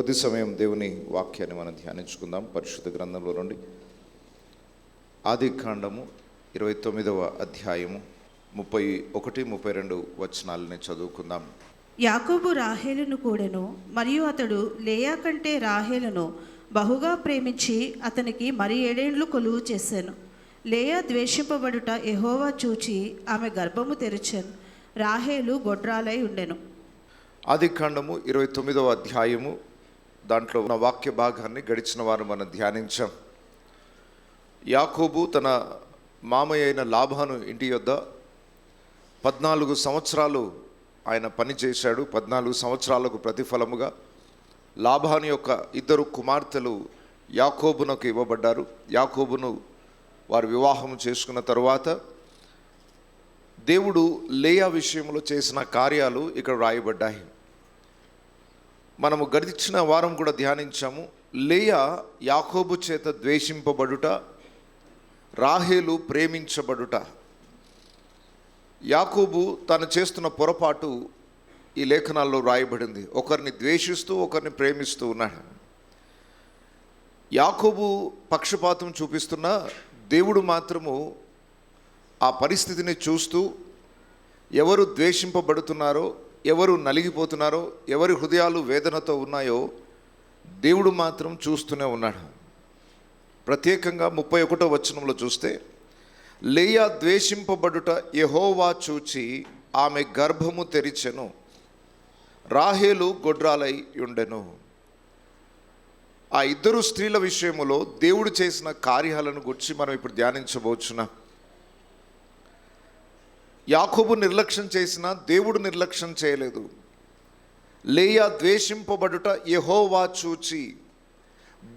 కొద్ది సమయం దేవుని వాక్యాన్ని మనం ధ్యానించుకుందాం. పరిశుద్ధ గ్రంథంలో నుండి ఆదికాండము 29వ అధ్యాయము 31-32 వచనాలని చదువుకుందాం. యాకోబు రాహేలును కూడెను, మరియు అతడు లేయా కంటే రాహేలును బహుగా ప్రేమించి అతనికి మరి 7 ఏండ్లు కొలువు చేశాను. లేయా ద్వేషింపబడుట యెహోవా చూచి ఆమె గర్భము తెరిచెను. రాహేలు గొడ్రాలై ఉండెను. ఆదికాండము 29వ అధ్యాయము దాంట్లో ఉన్న వాక్య భాగాన్ని గడిచిన వారు మనం ధ్యానించాం. యాకోబు తన మామయ్య అయిన లాబాను ఇంటి యొద్ద 14 సంవత్సరాలు ఆయన పని చేశాడు. 14 సంవత్సరాలకు ప్రతిఫలముగా లాబాను యొక్క 2 కుమార్తెలు యాకోబునకు ఇవ్వబడ్డారు. యాకోబును వారు వివాహం చేసుకున్న తరువాత దేవుడు లేయా విషయంలో చేసిన కార్యాలు ఇక్కడ రాయబడ్డాయి. మనము గడిచిన వారం కూడా ధ్యానించాము. లేయా యాకోబు చేత ద్వేషింపబడుట, రాహేలు ప్రేమించబడుట. యాకోబు తను చేస్తున్న పొరపాటు ఈ లేఖనాల్లో రాయబడింది. ఒకరిని ద్వేషిస్తూ ఒకరిని ప్రేమిస్తూ ఉన్నాడు. యాకోబు పక్షపాతం చూపిస్తున్నా దేవుడు మాత్రము ఆ పరిస్థితిని చూస్తూ ఎవరు ద్వేషింపబడుతున్నారో, ఎవరు నలిగిపోతున్నారో, ఎవరి హృదయాలు వేదనతో ఉన్నాయో దేవుడు మాత్రం చూస్తూనే ఉన్నాడు. ప్రత్యేకంగా 31వ వచనంలో చూస్తే, లేయా ద్వేషింపబడుట యెహోవా చూచి ఆమె గర్భము తెరిచెను, రాహేలు గొడ్రాలై ఉండెను. ఆ 2 స్త్రీల విషయములో దేవుడు చేసిన కార్యాలను గురించి మనం ఇప్పుడు ధ్యానించబోచున్నాం. యాకోబు నిర్లక్ష్యం చేసిన దేవుడు నిర్లక్ష్యం చేయలేదు. లేయా ద్వేషింపబడుట యెహోవా చూచి,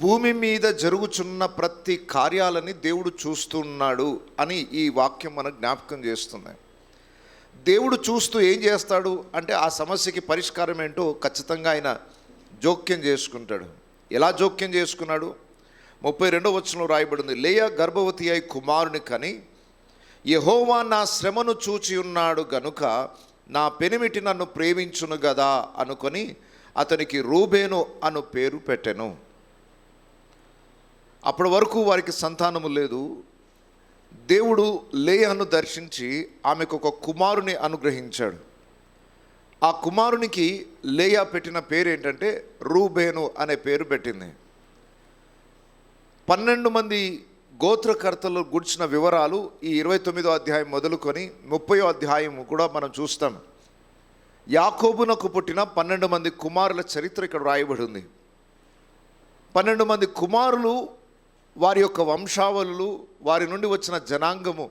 భూమి మీద జరుగుచున్న ప్రతి కార్యాలని దేవుడు చూస్తున్నాడు అని ఈ వాక్యం మనకు జ్ఞాపకం చేస్తుంది. దేవుడు చూస్తూ ఏం చేస్తాడు అంటే ఆ సమస్యకి పరిష్కారం ఏంటో ఖచ్చితంగా ఆయన జోక్యం చేసుకుంటాడు. ఎలా జోక్యం చేసుకున్నాడు? 32వ వచనంలో రాయబడింది, లేయా గర్భవతి అయి కుమారుని కని, యెహోవా నా శ్రమను చూచి ఉన్నాడు గనుక నా పెనిమిటి నన్ను ప్రేమించును గదా అనుకొని అతనికి రూబేను అను పేరు పెట్టెను. అప్పటి వరకు వారికి సంతానము లేదు. దేవుడు లేయాను దర్శించి ఆమెకు ఒక కుమారుని అనుగ్రహించాడు. ఆ కుమారునికి లేయా పెట్టిన పేరు ఏంటంటే రూబేను అనే పేరు పెట్టింది. 12 మంది గోత్రకర్తలు గుర్చిన వివరాలు ఈ 29వ అధ్యాయం మొదలుకొని 30వ అధ్యాయం కూడా మనం చూస్తాం. యాకోబునకు పుట్టిన 12 మంది కుమారుల చరిత్ర ఇక్కడ రాయబడి ఉంది. 12 మంది కుమారులు, వారి యొక్క వంశావళులు, వారి నుండి వచ్చిన జనాంగము,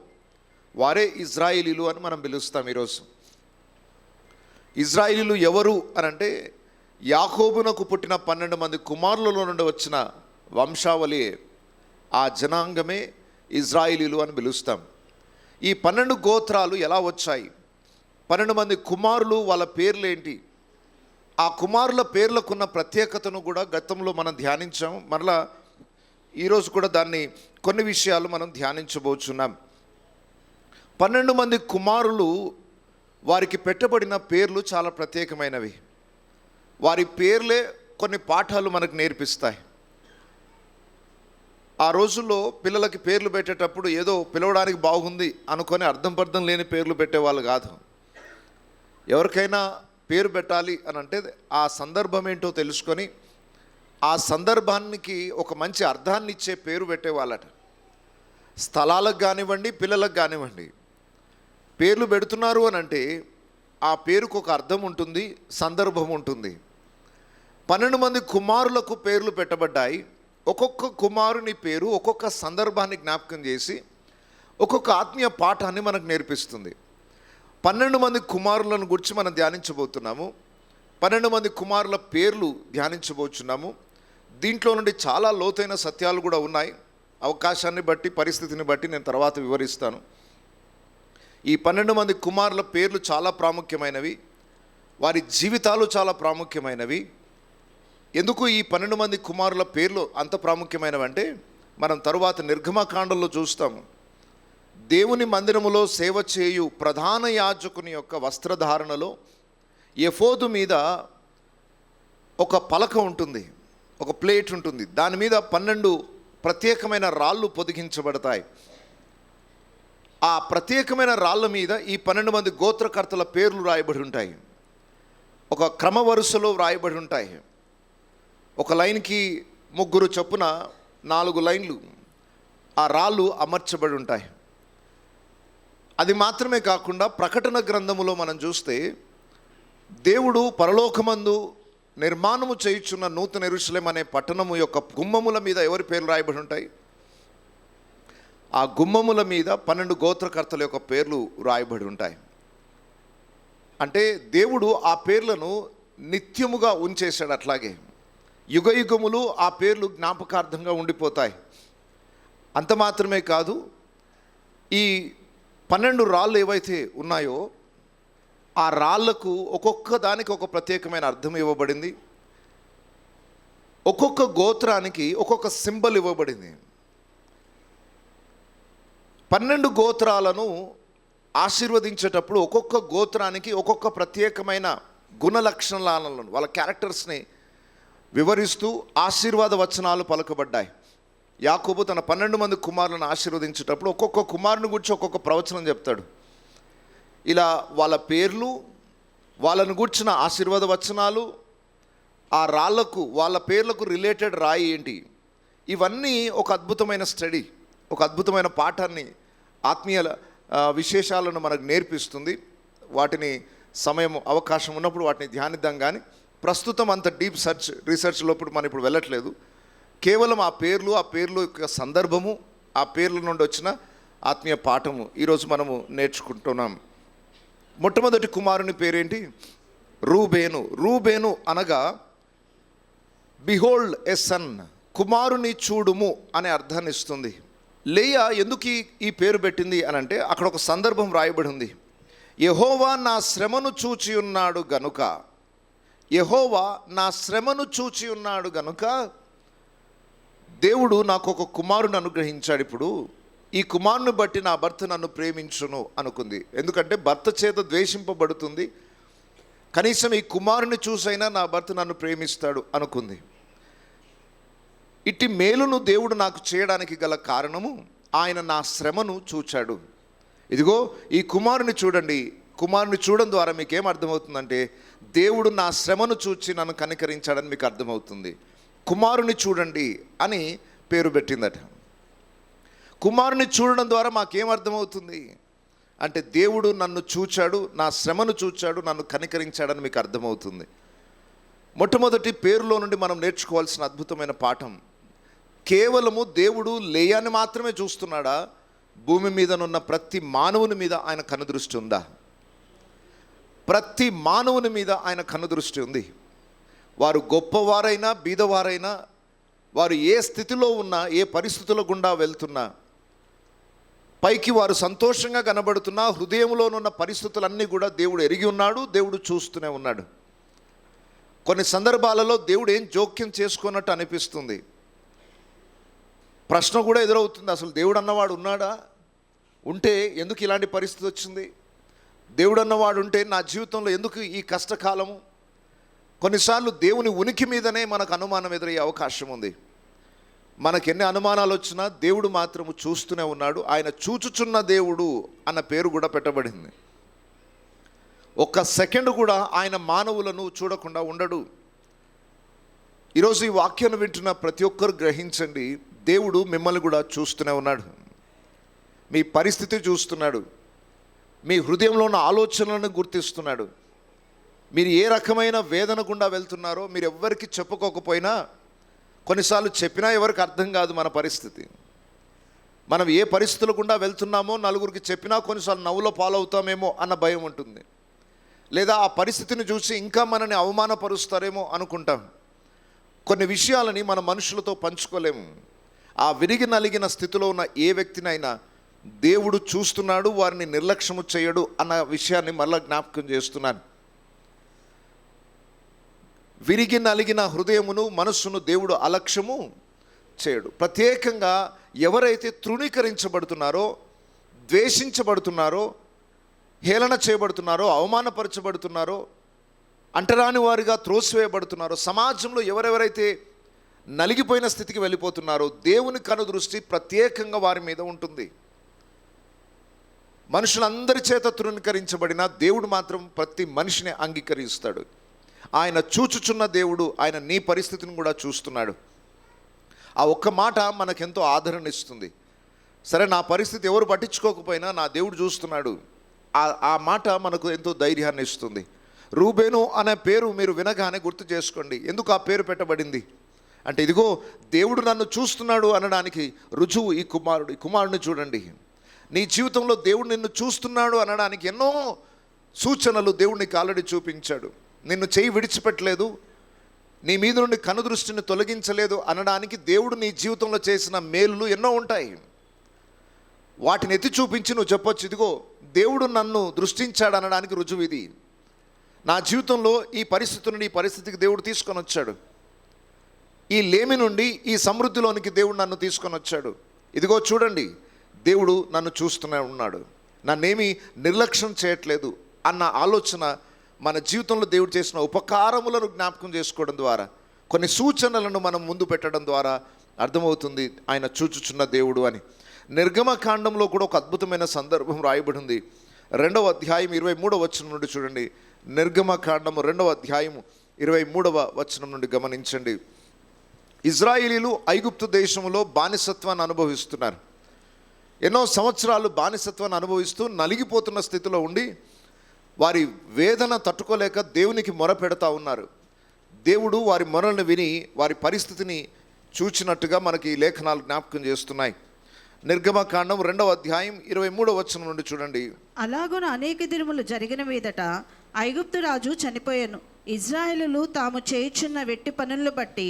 వారే ఇజ్రాయేలీలు అని మనం పిలుస్తాం ఈరోజు. ఇజ్రాయేలీలు ఎవరు అని అంటే యాకోబునకు పుట్టిన 12 మంది కుమారులలో నుండి వచ్చిన వంశావళి, ఆ జనాంగమే ఇజ్రాయేలీలు అని పిలుస్తాం. ఈ 12 గోత్రాలు ఎలా వచ్చాయి? 12 మంది కుమారులు, వాళ్ళ పేర్లు ఏంటి? ఆ కుమారుల పేర్లకున్న ప్రత్యేకతను కూడా గతంలో మనం ధ్యానించాం. మరలా ఈరోజు కూడా దాన్ని కొన్ని విషయాలు మనం ధ్యానించబోచున్నాం. 12 మంది కుమారులు, వారికి పెట్టబడిన పేర్లు చాలా ప్రత్యేకమైనవి. వారి పేర్లే కొన్ని పాఠాలు మనకు నేర్పిస్తాయి. ఆ రోజుల్లో పిల్లలకి పేర్లు పెట్టేటప్పుడు ఏదో పిలవడానికి బాగుంది అనుకొని అర్థం లేని పేర్లు పెట్టేవాళ్ళు కాదు. ఎవరికైనా పేరు పెట్టాలి అని అంటే ఆ సందర్భం ఏంటో తెలుసుకొని ఆ సందర్భానికి ఒక మంచి అర్థాన్ని ఇచ్చే పేరు పెట్టేవాళ్ళట. స్థలాలకు కానివ్వండి, పిల్లలకు కానివ్వండి, పేర్లు పెడుతున్నారు అని అంటే ఆ పేరుకు ఒక అర్థం ఉంటుంది, సందర్భం ఉంటుంది. 12 మంది కుమారులకు పేర్లు పెట్టబడ్డాయి. ఒక్కొక్క కుమారుని పేరు ఒక్కొక్క సందర్భాన్ని జ్ఞాపకం చేసి ఒక్కొక్క ఆత్మీయ పాఠాన్ని మనకు నేర్పిస్తుంది. 12 మంది కుమారులను గురించి మనం ధ్యానించబోతున్నాము. 12 మంది కుమారుల పేర్లు ధ్యానించబోతున్నాము. దీంట్లో నుండి చాలా లోతైన సత్యాలు కూడా ఉన్నాయి. అవకాశాన్ని బట్టి, పరిస్థితిని బట్టి నేను తర్వాత వివరిస్తాను. ఈ 12 మంది కుమారుల పేర్లు చాలా ప్రాముఖ్యమైనవి. వారి జీవితాలు చాలా ప్రాముఖ్యమైనవి. ఎందుకు ఈ 12 మంది కుమారుల పేర్లు అంత ప్రాముఖ్యమైనవంటే మనం తరువాత నిర్గమకాండంలో చూస్తాము. దేవుని మందిరములో సేవ చేయు ప్రధాన యాజకుని యొక్క వస్త్రధారణలో ఎఫోదు మీద ఒక పలక ఉంటుంది, ఒక ప్లేట్ ఉంటుంది, దాని మీద 12 ప్రత్యేకమైన రాళ్ళు పొదిగించబడతాయి. ఆ ప్రత్యేకమైన రాళ్ళ మీద ఈ 12 మంది గోత్రకర్తల పేర్లు రాయబడి ఉంటాయి. ఒక క్రమ వరుసలో రాయబడి ఉంటాయి. ఒక లైన్కి 3 చొప్పున 4 లైన్లు ఆ రాళ్ళు అమర్చబడి ఉంటాయి. అది మాత్రమే కాకుండా ప్రకటన గ్రంథములో మనం చూస్తే దేవుడు పరలోకమందు నిర్మాణము చేయుచున్న నూతన యెరూషలేము అనే పట్టణము యొక్క గుమ్మముల మీద ఎవరి పేర్లు రాయబడి ఉంటాయి? ఆ గుమ్మముల మీద 12 గోత్రకర్తల యొక్క పేర్లు రాయబడి ఉంటాయి. అంటే దేవుడు ఆ పేర్లను నిత్యముగా ఉంచేశాడు. అట్లాగే యుగయుగములు ఆ పేర్లు జ్ఞాపకార్థంగా ఉండిపోతాయి. అంత మాత్రమే కాదు, ఈ 12 రాళ్ళు ఏవైతే ఉన్నాయో ఆ రాళ్లకు ఒక్కొక్క దానికి ఒక ప్రత్యేకమైన అర్థం ఇవ్వబడింది. ఒక్కొక్క గోత్రానికి ఒక్కొక్క సింబల్ ఇవ్వబడింది. 12 గోత్రాలను ఆశీర్వదించేటప్పుడు ఒక్కొక్క గోత్రానికి ఒక్కొక్క ప్రత్యేకమైన గుణ లక్షణాలను, వాళ్ళ క్యారెక్టర్స్ని వివరిస్తూ ఆశీర్వాద వచనాలు పలకబడ్డాయి. యాకోబు తన 12 మంది కుమారులను ఆశీర్వదించేటప్పుడు ఒక్కొక్క కుమారుని గురించి ఒక్కొక్క ప్రవచనం చెప్తాడు. ఇలా వాళ్ళ పేర్లు, వాళ్ళను గూర్చిన ఆశీర్వాద వచనాలు, ఆ రాళ్లకు వాళ్ళ పేర్లకు రిలేటెడ్ రాయి ఏంటి, ఇవన్నీ ఒక అద్భుతమైన స్టడీ, ఒక అద్భుతమైన పాఠాన్ని, ఆత్మీయ విశేషాలను మనకు నేర్పిస్తుంది. వాటిని సమయం అవకాశం ఉన్నప్పుడు వాటిని ధ్యానిద్దాం. కానీ ప్రస్తుతం అంత డీప్ రీసెర్చ్ లోపల మనం ఇప్పుడు వెళ్ళట్లేదు. కేవలం ఆ పేర్లు యొక్క సందర్భము, ఆ పేర్ల నుండి వచ్చిన ఆత్మీయ పాఠము ఈరోజు మనము నేర్చుకుంటున్నాం. మొట్టమొదటి కుమారుని పేరేంటి? రూబేను. రూబేను అనగా బిహోల్డ్ ఎ సన్, కుమారుని చూడుము అనే అర్థాన్ని ఇస్తుంది. లేయా ఎందుకు ఈ పేరు పెట్టింది అని అంటే అక్కడ ఒక సందర్భం రాయబడి ఉంది. యెహోవా నా శ్రమను చూచి ఉన్నాడు గనుక, యెహోవా నా శ్రమను చూచి ఉన్నాడు గనుక దేవుడు నాకు ఒక కుమారుని అనుగ్రహించాడు. ఇప్పుడు ఈ కుమారుని బట్టి నా భర్త నన్ను ప్రేమించును అనుకుంది. ఎందుకంటే భర్త చేత ద్వేషింపబడుతుంది, కనీసం ఈ కుమారుని చూసైనా నా భర్త నన్ను ప్రేమిస్తాడు అనుకుంది. ఇట్టి మేలును దేవుడు నాకు చేయడానికి గల కారణము ఆయన నా శ్రమను చూచాడు. ఇదిగో ఈ కుమారుని చూడండి. కుమారుని చూడడం ద్వారా మీకు ఏం అర్థమవుతుందంటే దేవుడు నా శ్రమను చూచి నన్ను కనికరించాడని మీకు అర్థమవుతుంది. కుమారుని చూడండి అని పేరు పెట్టిందట. కుమారుని చూడడం ద్వారా మాకేం అర్థమవుతుంది అంటే దేవుడు నన్ను చూచాడు, నా శ్రమను చూచాడు, నన్ను కనికరించాడని మీకు అర్థమవుతుంది. మొట్టమొదటి పేరులో నుండి మనం నేర్చుకోవాల్సిన అద్భుతమైన పాఠం, కేవలము దేవుడు లేయాని మాత్రమే చూస్తున్నాడా? భూమి మీదనున్న ప్రతి మానవుని మీద ఆయన కనుదృష్టి ఉందా? ప్రతి మానవుని మీద ఆయన కనుదృష్టి ఉంది. వారు గొప్పవారైనా బీదవారైనా, వారు ఏ స్థితిలో ఉన్నా, ఏ పరిస్థితుల గుండా వెళ్తున్నా, పైకి వారు సంతోషంగా కనబడుతున్నా హృదయంలోనున్న పరిస్థితులన్నీ కూడా దేవుడు ఎరిగి ఉన్నాడు, దేవుడు చూస్తూనే ఉన్నాడు. కొన్ని సందర్భాలలో దేవుడు ఏం జోక్యం చేసుకున్నట్టు అనిపిస్తుంది. ప్రశ్న కూడా ఎదురవుతుంది, అసలు దేవుడు అన్నవాడు ఉన్నాడా? ఉంటే ఎందుకు ఇలాంటి పరిస్థితి వచ్చింది? దేవుడు అన్నవాడు ఉంటే నా జీవితంలో ఎందుకు ఈ కష్టకాలము? కొన్నిసార్లు దేవుని ఉనికి మీదనే మనకు అనుమానం ఎదురయ్యే అవకాశం ఉంది. మనకెన్ని అనుమానాలు వచ్చినా దేవుడు మాత్రము చూస్తూనే ఉన్నాడు. ఆయన చూచుచున్న దేవుడు అన్న పేరు కూడా పెట్టబడింది. ఒక్క సెకండ్ కూడా ఆయన మానవులను చూడకుండా ఉండడు. ఈరోజు ఈ వాక్యాన్ని వింటున్న ప్రతి ఒక్కరు గ్రహించండి, దేవుడు మిమ్మల్ని కూడా చూస్తూనే ఉన్నాడు. మీ పరిస్థితి చూస్తున్నాడు, మీ హృదయంలో ఉన్న ఆలోచనలను గుర్తిస్తున్నాడు. మీరు ఏ రకమైన వేదన గుండా వెళ్తున్నారో మీరు ఎవ్వరికి చెప్పుకోకపోయినా, కొన్నిసార్లు చెప్పినా ఎవరికి అర్థం కాదు మన పరిస్థితి. మనం ఏ పరిస్థితుల గుండా వెళ్తున్నామో నలుగురికి చెప్పినా కొన్నిసార్లు నవ్వులో పాలవుతామేమో అన్న భయం ఉంటుంది. లేదా ఆ పరిస్థితిని చూసి ఇంకా మనని అవమానపరుస్తారేమో అనుకుంటాం. కొన్ని విషయాలని మన మనుషులతో పంచుకోలేము. ఆ విరిగి నలిగిన స్థితిలో ఉన్న ఏ వ్యక్తినైనా దేవుడు చూస్తున్నాడు, వారిని నిర్లక్ష్యము చేయడు అన్న విషయాన్ని మళ్ళీ జ్ఞాపకం చేస్తున్నాను. విరిగి నలిగిన హృదయమును మనస్సును దేవుడు అలక్ష్యము చేయడు. ప్రత్యేకంగా ఎవరైతే తృణీకరించబడుతున్నారో, ద్వేషించబడుతున్నారో, హేళన చేయబడుతున్నారో, అవమానపరచబడుతున్నారో, అంటరాని వారిగా త్రోసివేయబడుతున్నారో, సమాజంలో ఎవరెవరైతే నలిగిపోయిన స్థితికి వెళ్ళిపోతున్నారో దేవుని కనుదృష్టి ప్రత్యేకంగా వారి మీద ఉంటుంది. మనుషులందరి చేత తృణీకరించబడిన దేవుడు మాత్రం ప్రతి మనిషిని అంగీకరిస్తాడు. ఆయన చూచుచున్న దేవుడు, ఆయన నీ పరిస్థితిని కూడా చూస్తున్నాడు. ఆ ఒక్క మాట మనకెంతో ఆదరణ ఇస్తుంది. సరే, నా పరిస్థితి ఎవరు పట్టించుకోకపోయినా నా దేవుడు చూస్తున్నాడు. ఆ మాట మనకు ఎంతో ధైర్యాన్ని ఇస్తుంది. రూబేను అనే పేరు మీరు వినగానే గుర్తు చేసుకోండి. ఎందుకు ఆ పేరు పెట్టబడింది అంటే, ఇదిగో దేవుడు నన్ను చూస్తున్నాడు అనడానికి రుజువు ఈ కుమారుడిని చూడండి. నీ జీవితంలో దేవుడు నిన్ను చూస్తున్నాడు అనడానికి ఎన్నో సూచనలు దేవుడు నీకు ఆల్రెడీ చూపించాడు. నిన్ను చేయి విడిచిపెట్టలేదు, నీ మీద నుండి కనుదృష్టిని తొలగించలేదు అనడానికి దేవుడు నీ జీవితంలో చేసిన మేలులు ఎన్నో ఉంటాయి. వాటిని ఎత్తి చూపించి నువ్వు చెప్పొచ్చు, ఇదిగో దేవుడు నన్ను దృష్టించాడు అనడానికి రుజువు ఇది. నా జీవితంలో ఈ పరిస్థితి నుండి ఈ పరిస్థితికి దేవుడు తీసుకొని వచ్చాడు. ఈ లేమి నుండి ఈ సమృద్ధిలోనికి దేవుడు నన్ను తీసుకొని వచ్చాడు. ఇదిగో చూడండి, దేవుడు నన్ను చూస్తూనే ఉన్నాడు, నన్నేమీ నిర్లక్ష్యం చేయట్లేదు అన్న ఆలోచన మన జీవితంలో దేవుడు చేసిన ఉపకారములను జ్ఞాపకం చేసుకోవడం ద్వారా, కొన్ని సూచనలను మనం ముందు పెట్టడం ద్వారా అర్థమవుతుంది ఆయన చూచుచున్న దేవుడు అని. నిర్గమకాండంలో కూడా ఒక అద్భుతమైన సందర్భం రాయబడింది. 2వ అధ్యాయం 23వ వచనం నుండి చూడండి. నిర్గమకాండము 2వ అధ్యాయం 23వ వచనం నుండి గమనించండి. ఇజ్రాయేలీలు ఐగుప్తు దేశంలో బానిసత్వాన్ని అనుభవిస్తున్నారు. ఎన్నో సంవత్సరాలు బానిసత్వాన్ని అనుభవిస్తూ నలిగిపోతున్న స్థితిలో ఉండి వారి వేదన తట్టుకోలేక దేవునికి మొర పెడతా ఉన్నారు. దేవుడు వారి మొరలను విని వారి పరిస్థితిని చూచినట్టుగా మనకి ఈ లేఖనాలు జ్ఞాపకం చేస్తున్నాయి. నిర్గమకాండం 2వ అధ్యాయం 23వ వచనం నుండి చూడండి. అలాగున అనేక దినములు జరిగిన మీదట ఐగుప్తు రాజు చనిపోయాను. ఇజ్రాయేలులు తాము చేయుచున్న వెట్టి పనులను బట్టి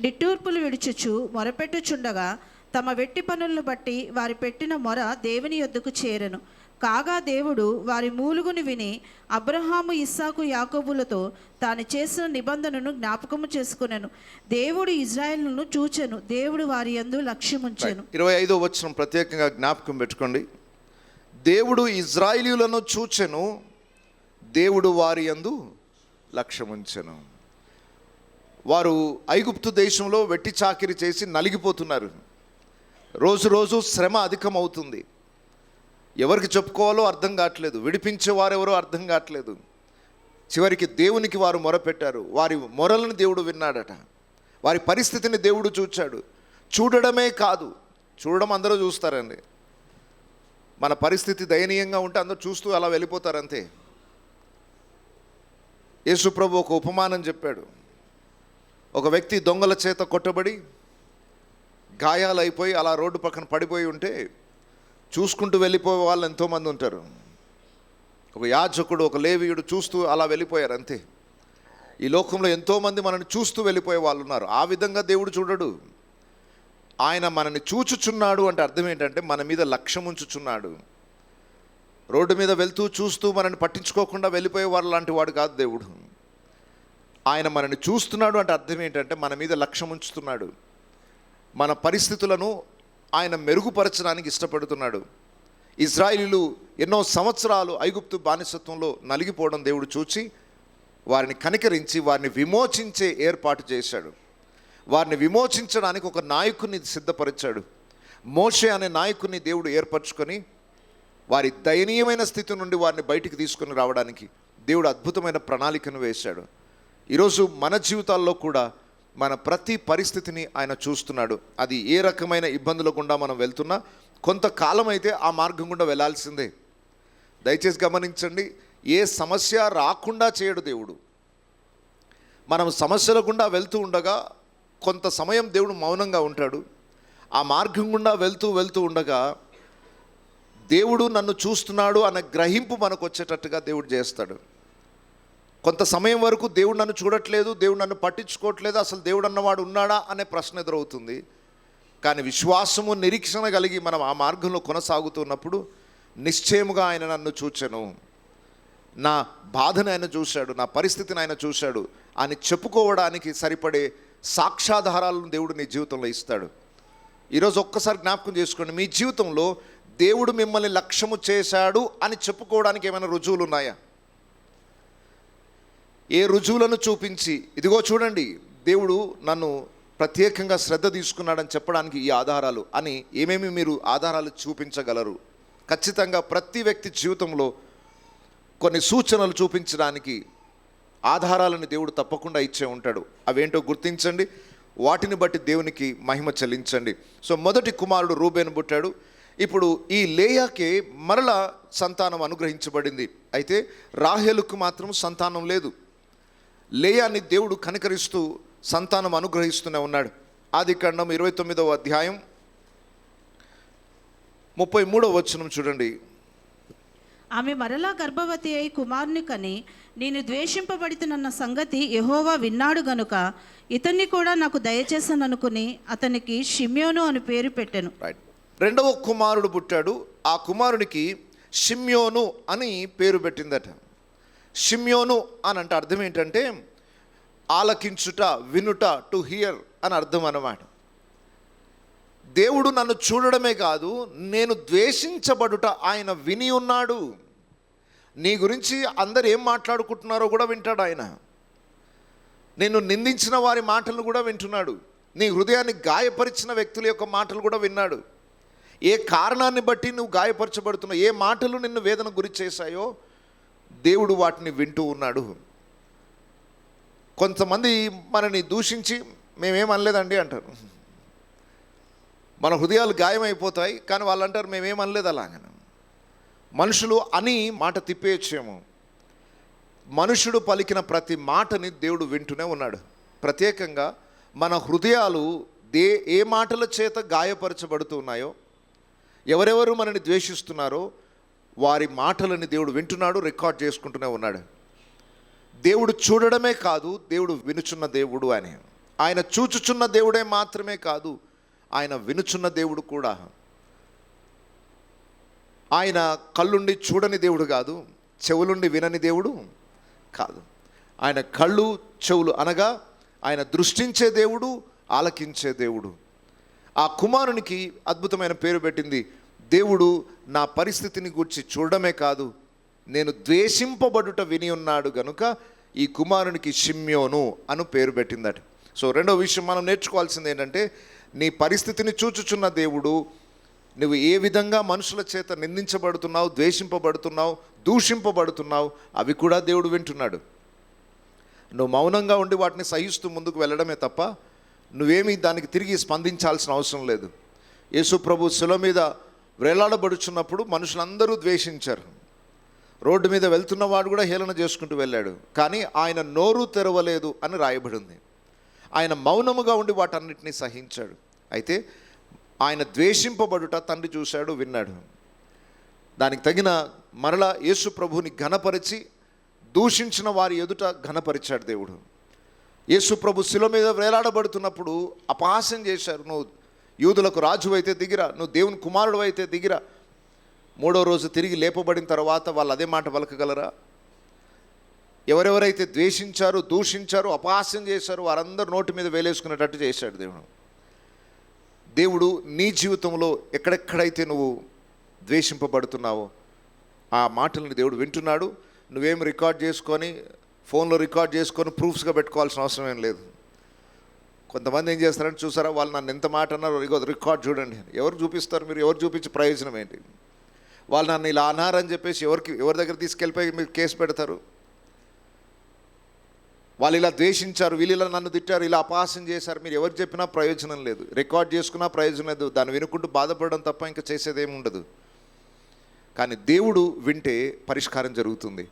నిట్టూర్పులు విడుచుచు మొరపెట్టుచుండగా తమ వెట్టి పనులను బట్టి వారి పెట్టిన మొర దేవుని యొద్దకు చేరెను. కాగా దేవుడు వారి మూలుగుని విని అబ్రహాము, ఇస్సాకు, యాకోబులతో తాను చేసిన నిబంధనను జ్ఞాపకము చేసుకునెను. దేవుడు ఇజ్రాయేలును చూచెను, దేవుడు వారి యందు లక్ష్యముంచెను. 25వ వచనం ప్రత్యేకంగా జ్ఞాపకం పెట్టుకోండి. దేవుడు ఇజ్రాయేలీయులను చూచెను, దేవుడు వారి యందు లక్ష్యముంచెను. వారు ఐగుప్తు దేశంలో వెట్టి చాకిరి చేసి నలిగిపోతున్నారు. రోజు రోజు శ్రమ అధికమవుతుంది. ఎవరికి చెప్పుకోవాలో అర్థం కావట్లేదు, విడిపించేవారెవరో అర్థం కావట్లేదు. చివరికి దేవునికి వారు మొరపెట్టారు. వారి మొరలను దేవుడు విన్నాడట. వారి పరిస్థితిని దేవుడు చూచాడు. చూడడమే కాదు, చూడడం అందరూ చూస్తారండి. మన పరిస్థితి దయనీయంగా ఉంటే అందరూ చూస్తూ అలా వెళ్ళిపోతారంతే. యేసు ప్రభు ఒక ఉపమానం చెప్పాడు. ఒక వ్యక్తి దొంగల చేత కొట్టబడి గాయాలైపోయి అలా రోడ్డు పక్కన పడిపోయి ఉంటే చూసుకుంటూ వెళ్ళిపోయే వాళ్ళు ఎంతోమంది ఉంటారు. ఒక యాజకుడు, ఒక లేవీయుడు చూస్తూ అలా వెళ్ళిపోయారు అంతే. ఈ లోకంలో ఎంతోమంది మనల్ని చూస్తూ వెళ్ళిపోయే వాళ్ళు ఉన్నారు. ఆ విధంగా దేవుడు చూడడు. ఆయన మనల్ని చూచుచున్నాడు అంటే అర్థం ఏంటంటే మన మీద లక్ష్యం ఉంచుచున్నాడు. రోడ్డు మీద వెళ్తూ చూస్తూ మనల్ని పట్టించుకోకుండా వెళ్ళిపోయే వారు లాంటి వాడు కాదు దేవుడు. ఆయన మనల్ని చూస్తున్నాడు అంటే అర్థం ఏంటంటే మన మీద లక్ష్యం ఉంచుతున్నాడు. మన పరిస్థితులను ఆయన మెరుగుపరచడానికి ఇష్టపడుతున్నాడు. ఇజ్రాయేలీలు ఎన్నో సంవత్సరాలు ఐగుప్తు బానిసత్వంలో నలిగిపోవడం దేవుడు చూచి వారిని కనికరించి వారిని విమోచించే ఏర్పాటు చేశాడు. వారిని విమోచించడానికి ఒక నాయకుని సిద్ధపరిచాడు. మోషే అనే నాయకుని దేవుడు ఏర్పరచుకొని వారి దయనీయమైన స్థితి నుండి వారిని బయటికి తీసుకొని రావడానికి దేవుడు అద్భుతమైన ప్రణాళికను వేశాడు. ఈరోజు మన జీవితాల్లో కూడా మన ప్రతి పరిస్థితిని ఆయన చూస్తున్నాడు. అది ఏ రకమైన ఇబ్బందుల గుండా మనం వెళ్తున్నా కొంతకాలం అయితే ఆ మార్గం గుండా వెళ్ళాల్సిందే. దయచేసి గమనించండి, ఏ సమస్య రాకుండా చేయడు దేవుడు. మనం సమస్యల గుండా వెళ్తూ ఉండగా కొంత సమయం దేవుడు మౌనంగా ఉంటాడు. ఆ మార్గం గుండా వెళ్తూ ఉండగా దేవుడు నన్ను చూస్తున్నాడు అనే గ్రహింపు మనకు వచ్చేటట్టుగా దేవుడు చేస్తాడు. కొంత సమయం వరకు దేవుడు నన్ను చూడట్లేదు, దేవుడు నన్ను పట్టించుకోవట్లేదు, అసలు దేవుడు అన్నవాడు ఉన్నాడా అనే ప్రశ్న ఎదురవుతుంది. కానీ విశ్వాసము, నిరీక్షణ కలిగి మనం ఆ మార్గంలో కొనసాగుతున్నప్పుడు నిశ్చయముగా ఆయన నన్ను చూచెను, నా బాధను ఆయన చూశాడు, నా పరిస్థితిని ఆయన చూశాడు అని చెప్పుకోవడానికి సరిపడే సాక్ష్యాధారాలను దేవుడు నీ జీవితంలో ఇస్తాడు. ఈరోజు ఒక్కసారి జ్ఞాపకం చేసుకోండి, మీ జీవితంలో దేవుడు మిమ్మల్ని లక్ష్యము చేశాడు అని చెప్పుకోవడానికి ఏమైనా రుజువులు ఉన్నాయా? ఏ రుజువులను చూపించి ఇదిగో చూడండి దేవుడు నన్ను ప్రత్యేకంగా శ్రద్ధ తీసుకున్నాడని చెప్పడానికి ఈ ఆధారాలు అని ఏమేమి మీరు ఆధారాలు చూపించగలరు? ఖచ్చితంగా ప్రతి వ్యక్తి జీవితంలో కొన్ని సూచనలు చూపించడానికి ఆధారాలను దేవుడు తప్పకుండా ఇచ్చే ఉంటాడు. అవేంటో గుర్తించండి, వాటిని బట్టి దేవునికి మహిమ చెల్లించండి. సో మొదటి కుమారుడు రూబేను పుట్టాడు. ఇప్పుడు ఈ లేయాకే మరల సంతానం అనుగ్రహించబడింది. అయితే రాహేలుకు మాత్రం సంతానం లేదు. లేయాని దేవుడు కనికరిస్తూ సంతానం అనుగ్రహిస్తూనే ఉన్నాడు. ఆదికాండం 29వ అధ్యాయం 33వ వచనం చూడండి. ఆమె మరలా గర్భవతి అయి కుమారుని కని, నేను ద్వేషింపబడుతున్న సంగతి యెహోవా విన్నాడు గనుక ఇతన్ని కూడా నాకు దయచేసననుకుని అతనికి షిమ్యోను అని పేరు పెట్టెను. రైట్. రెండవ కుమారుడు పుట్టాడు. ఆ కుమారునికి షిమ్యోను అని పేరు పెట్టిందట. షిమ్యోను అని అంటే అర్థం ఏంటంటే ఆలకించుట, వినుట, టు హియర్ అని అర్థం అన్నమాట. దేవుడు నన్ను చూడడమే కాదు, నేను ద్వేషించబడుట ఆయన విని ఉన్నాడు. నీ గురించి అందరు ఏం మాట్లాడుకుంటున్నారో కూడా వింటాడు ఆయన. నిన్ను నిందించిన వారి మాటలను కూడా వింటున్నాడు. నీ హృదయాన్ని గాయపరిచిన వ్యక్తుల యొక్క మాటలు కూడా విన్నాడు. ఏ కారణాన్ని బట్టి నువ్వు గాయపరచబడుతున్నావు, ఏ మాటలు నిన్ను వేదన గురి చేశాయో దేవుడు వాటిని వింటూ ఉన్నాడు. కొంతమంది మనని దూషించి మేమేం అనలేదండి అంటారు. మన హృదయాలు గాయమైపోతాయి, కానీ వాళ్ళు అంటారు మేమేం అనలేదు. అలాగని మనుషులు అని మాట తిప్పేయచ్చేమో. మనుషుడు పలికిన ప్రతి మాటని దేవుడు వింటూనే ఉన్నాడు. ప్రత్యేకంగా మన హృదయాలు ఏ మాటల చేత గాయపరచబడుతూ ఉన్నాయో, ఎవరెవరు మనని ద్వేషిస్తున్నారో వారి మాటలని దేవుడు వింటున్నాడు, రికార్డ్ చేసుకుంటూనే ఉన్నాడు. దేవుడు చూడడమే కాదు, దేవుడు వినుచున్న దేవుడు అని. ఆయన చూచుచున్న దేవుడే మాత్రమే కాదు, ఆయన వినుచున్న దేవుడు కూడా. ఆయన కళ్ళుండి చూడని దేవుడు కాదు, చెవులుండి వినని దేవుడు కాదు. ఆయన కళ్ళు చెవులు అనగా ఆయన దృష్టించే దేవుడు, ఆలకించే దేవుడు. ఆ కుమారునికి అద్భుతమైన పేరు పెట్టింది. దేవుడు నా పరిస్థితిని గూర్చి చూడడమే కాదు, నేను ద్వేషింపబడుట విని ఉన్నాడు గనుక ఈ కుమారునికి షిమ్యోను అను పేరు పెట్టిందట. సో రెండో విషయం మనం నేర్చుకోవాల్సింది ఏంటంటే, నీ పరిస్థితిని చూచుచున్న దేవుడు, నువ్వు ఏ విధంగా మనుషుల చేత నిందించబడుతున్నావు, ద్వేషింపబడుతున్నావు, దూషింపబడుతున్నావు, అవి కూడా దేవుడు వింటున్నాడు. నువ్వు మౌనంగా ఉండి వాటిని సహిస్తూ ముందుకు వెళ్ళడమే తప్ప నువ్వేమీ దానికి తిరిగి స్పందించాల్సిన అవసరం లేదు. యేసు ప్రభు శిలువ మీద వేలాడబడుచున్నప్పుడు మనుషులందరూ ద్వేషించారు. రోడ్డు మీద వెళ్తున్నవాడు కూడా హేళన చేసుకుంటూ వెళ్ళాడు, కానీ ఆయన నోరు తెరవలేదు అని రాయబడింది. ఆయన మౌనముగా ఉండి వాటన్నిటిని సహించాడు. అయితే ఆయన ద్వేషింపబడుట తండ్రి చూశాడు, విన్నాడు. దానికి తగిన మరలా యేసు ప్రభుని ఘనపరిచి దూషించిన వారి ఎదుట ఘనపరిచాడు దేవుడు. యేసు ప్రభు శిలువ మీద వేలాడబడుతున్నప్పుడు అపహాస్యం చేశారు. నువ్వు యూదులకు రాజు అయితే దిగిరా, నువ్వు దేవుని కుమారుడు అయితే దిగిరా. మూడో రోజు తిరిగి లేపబడిన తర్వాత వాళ్ళు అదే మాట పలకగలరా? ఎవరెవరైతే ద్వేషించారో, దూషించారో, అపహాస్యం చేశారో వారందరూ నోటి మీద వేలేసుకునేటట్టు చేశాడు దేవుడు. దేవుడు నీ జీవితంలో ఎక్కడెక్కడైతే నువ్వు ద్వేషింపబడుతున్నావో ఆ మాటలను దేవుడు వింటున్నాడు. నువ్వేం రికార్డ్ చేసుకొని ఫోన్లో రికార్డ్ చేసుకొని ప్రూఫ్స్గా పెట్టుకోవాల్సిన అవసరం ఏం లేదు. కొంతమంది ఏం చేస్తారంటే, చూసారా వాళ్ళు నన్ను ఎంత మాట అన్నారో, రికార్డ్ చూడండి. ఎవరు చూపిస్తారు? మీరు ఎవరు చూపించే ప్రయోజనం ఏంటి? వాళ్ళు నన్ను ఇలా అన్నారని చెప్పేసి ఎవరి దగ్గర తీసుకెళ్ళిపోయి మీరు కేసు పెడతారు. వాళ్ళు ఇలా ద్వేషించారు, వీళ్ళు ఇలా నన్ను తిట్టారు, ఇలా అపహాస్యం చేశారు, మీరు ఎవరు చెప్పినా ప్రయోజనం లేదు, రికార్డ్ చేసుకున్నా ప్రయోజనం లేదు. దాన్ని వినుకుంటూ బాధపడడం తప్ప ఇంకా చేసేదేమి ఉండదు. కానీ దేవుడు వింటే పరిష్కారం జరుగుతుంది.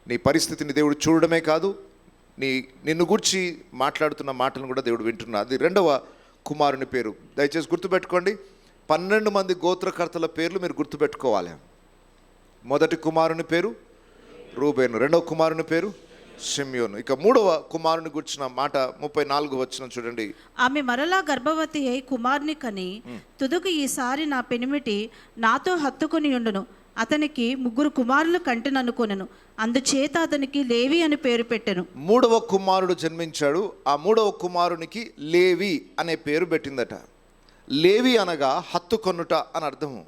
నీ పరిస్థితిని దేవుడు చూడడమే కాదు, నిన్ను గూర్చి మాట్లాడుతున్న మాటలను కూడా దేవుడు వింటున్నాడు. అది రెండవ కుమారుని పేరు. దయచేసి గుర్తుపెట్టుకోండి, 12 మంది గోత్రకర్తల పేర్లు మీరు గుర్తుపెట్టుకోవాలి. మొదటి కుమారుని పేరు రూబేను, రెండవ కుమారుని పేరు షిమ్యోను. ఇక మూడవ కుమారుని గుర్చిన మాట 34 వచనం చూడండి. ఆమె మరలా గర్భవతి అయి కుమారుని కని, తుదకు ఈసారి నా పెనిమిటి నాతో హత్తుకొని ఉండును, అతనికి 3 కుమారులు కంటెననుకొనెను, అందుచేత అతనికి లేవి అని పేరు పెట్టెను. మూడవ కుమారుడు జన్మించాడు. ఆ మూడవ కుమారునికి లేవి అనే పేరు పెట్టిందట. లేవి అనగా హత్తుకొనుట అని అర్థము.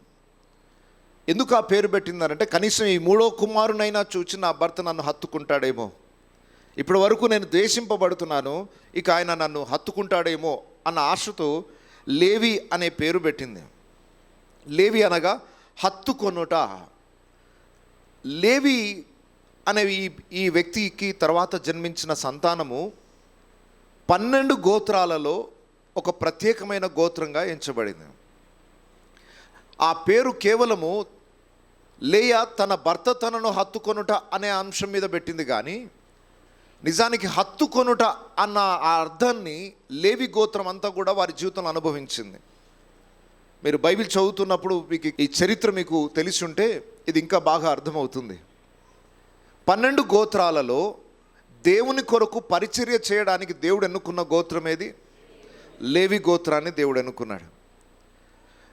ఎందుకు ఆ పేరు పెట్టిందనంటే, కనీసం ఈ మూడో కుమారునైనా చూచి నా భర్త నన్ను హత్తుకుంటాడేమో, ఇప్పటి వరకు నేను ద్వేషింపబడుతున్నాను, ఇక ఆయన నన్ను హత్తుకుంటాడేమో అన్న ఆశతో లేవి అనే పేరు పెట్టింది. లేవి అనగా హత్తుకొనుట. లేవి అనే ఈ వ్యక్తికి తర్వాత జన్మించిన సంతానము 12 గోత్రాలలో ఒక ప్రత్యేకమైన గోత్రంగా ఎంచబడింది. ఆ పేరు కేవలము లేయా తన భర్త తనను హత్తుకొనుట అనే అంశం మీద పెట్టింది, కానీ నిజానికి హత్తుకొనుట అన్న ఆ అర్థాన్ని లేవి గోత్రం అంతా కూడా వారి జీవితంలో అనుభవించింది. మీరు బైబిల్ చదువుతున్నప్పుడు మీకు ఈ చరిత్ర మీకు తెలిసి ఉంటే ఇది ఇంకా బాగా అర్థమవుతుంది. 12 గోత్రాలలో దేవుని కొరకు పరిచర్య చేయడానికి దేవుడు ఎన్నుకున్న గోత్రం ఏది? లేవి గోత్రాన్ని దేవుడు ఎన్నుకున్నాడు.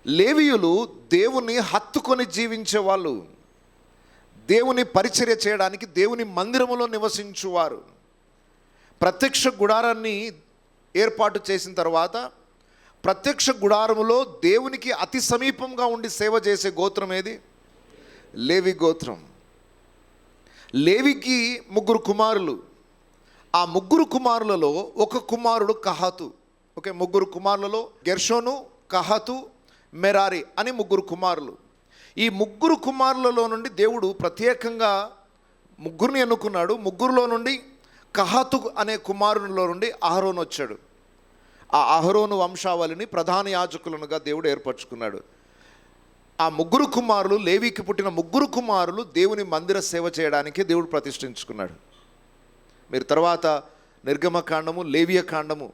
లేవీయులు దేవుని హత్తుకొని జీవించే వాళ్ళు, దేవుని పరిచర్య చేయడానికి దేవుని మందిరములో నివసించువారు. ప్రత్యక్ష గుడారాన్ని ఏర్పాటు చేసిన తర్వాత ప్రత్యక్ష గుడారములో దేవునికి అతి సమీపంగా ఉండి సేవ చేసే గోత్రం ఏది? లేవి గోత్రం. లేవికి 3 కుమారులు. ఆ 3 కుమారులలో ఒక కుమారుడు కహాతు. ఓకే, 3 కుమారులలో గెర్షోను, కహాతు, మెరారి అని 3 కుమారులు. ఈ 3 కుమారులలో నుండి దేవుడు ప్రత్యేకంగా 3 ఎన్నుకున్నాడు. 3లో నుండి కహాతు అనే కుమారునిలో నుండి అహరోను వచ్చాడు. ఆ అహరోను వంశావళిని ప్రధాన యాజకులనుగా దేవుడు ఏర్పరచుకున్నాడు. ఆ 3 కుమారులు, లేవికి పుట్టిన 3 కుమారులు దేవుని మందిర సేవ చేయడానికి దేవుడు ప్రతిష్ఠించుకున్నాడు. మీరు తర్వాత నిర్గమకాండము, లేవియ కాండము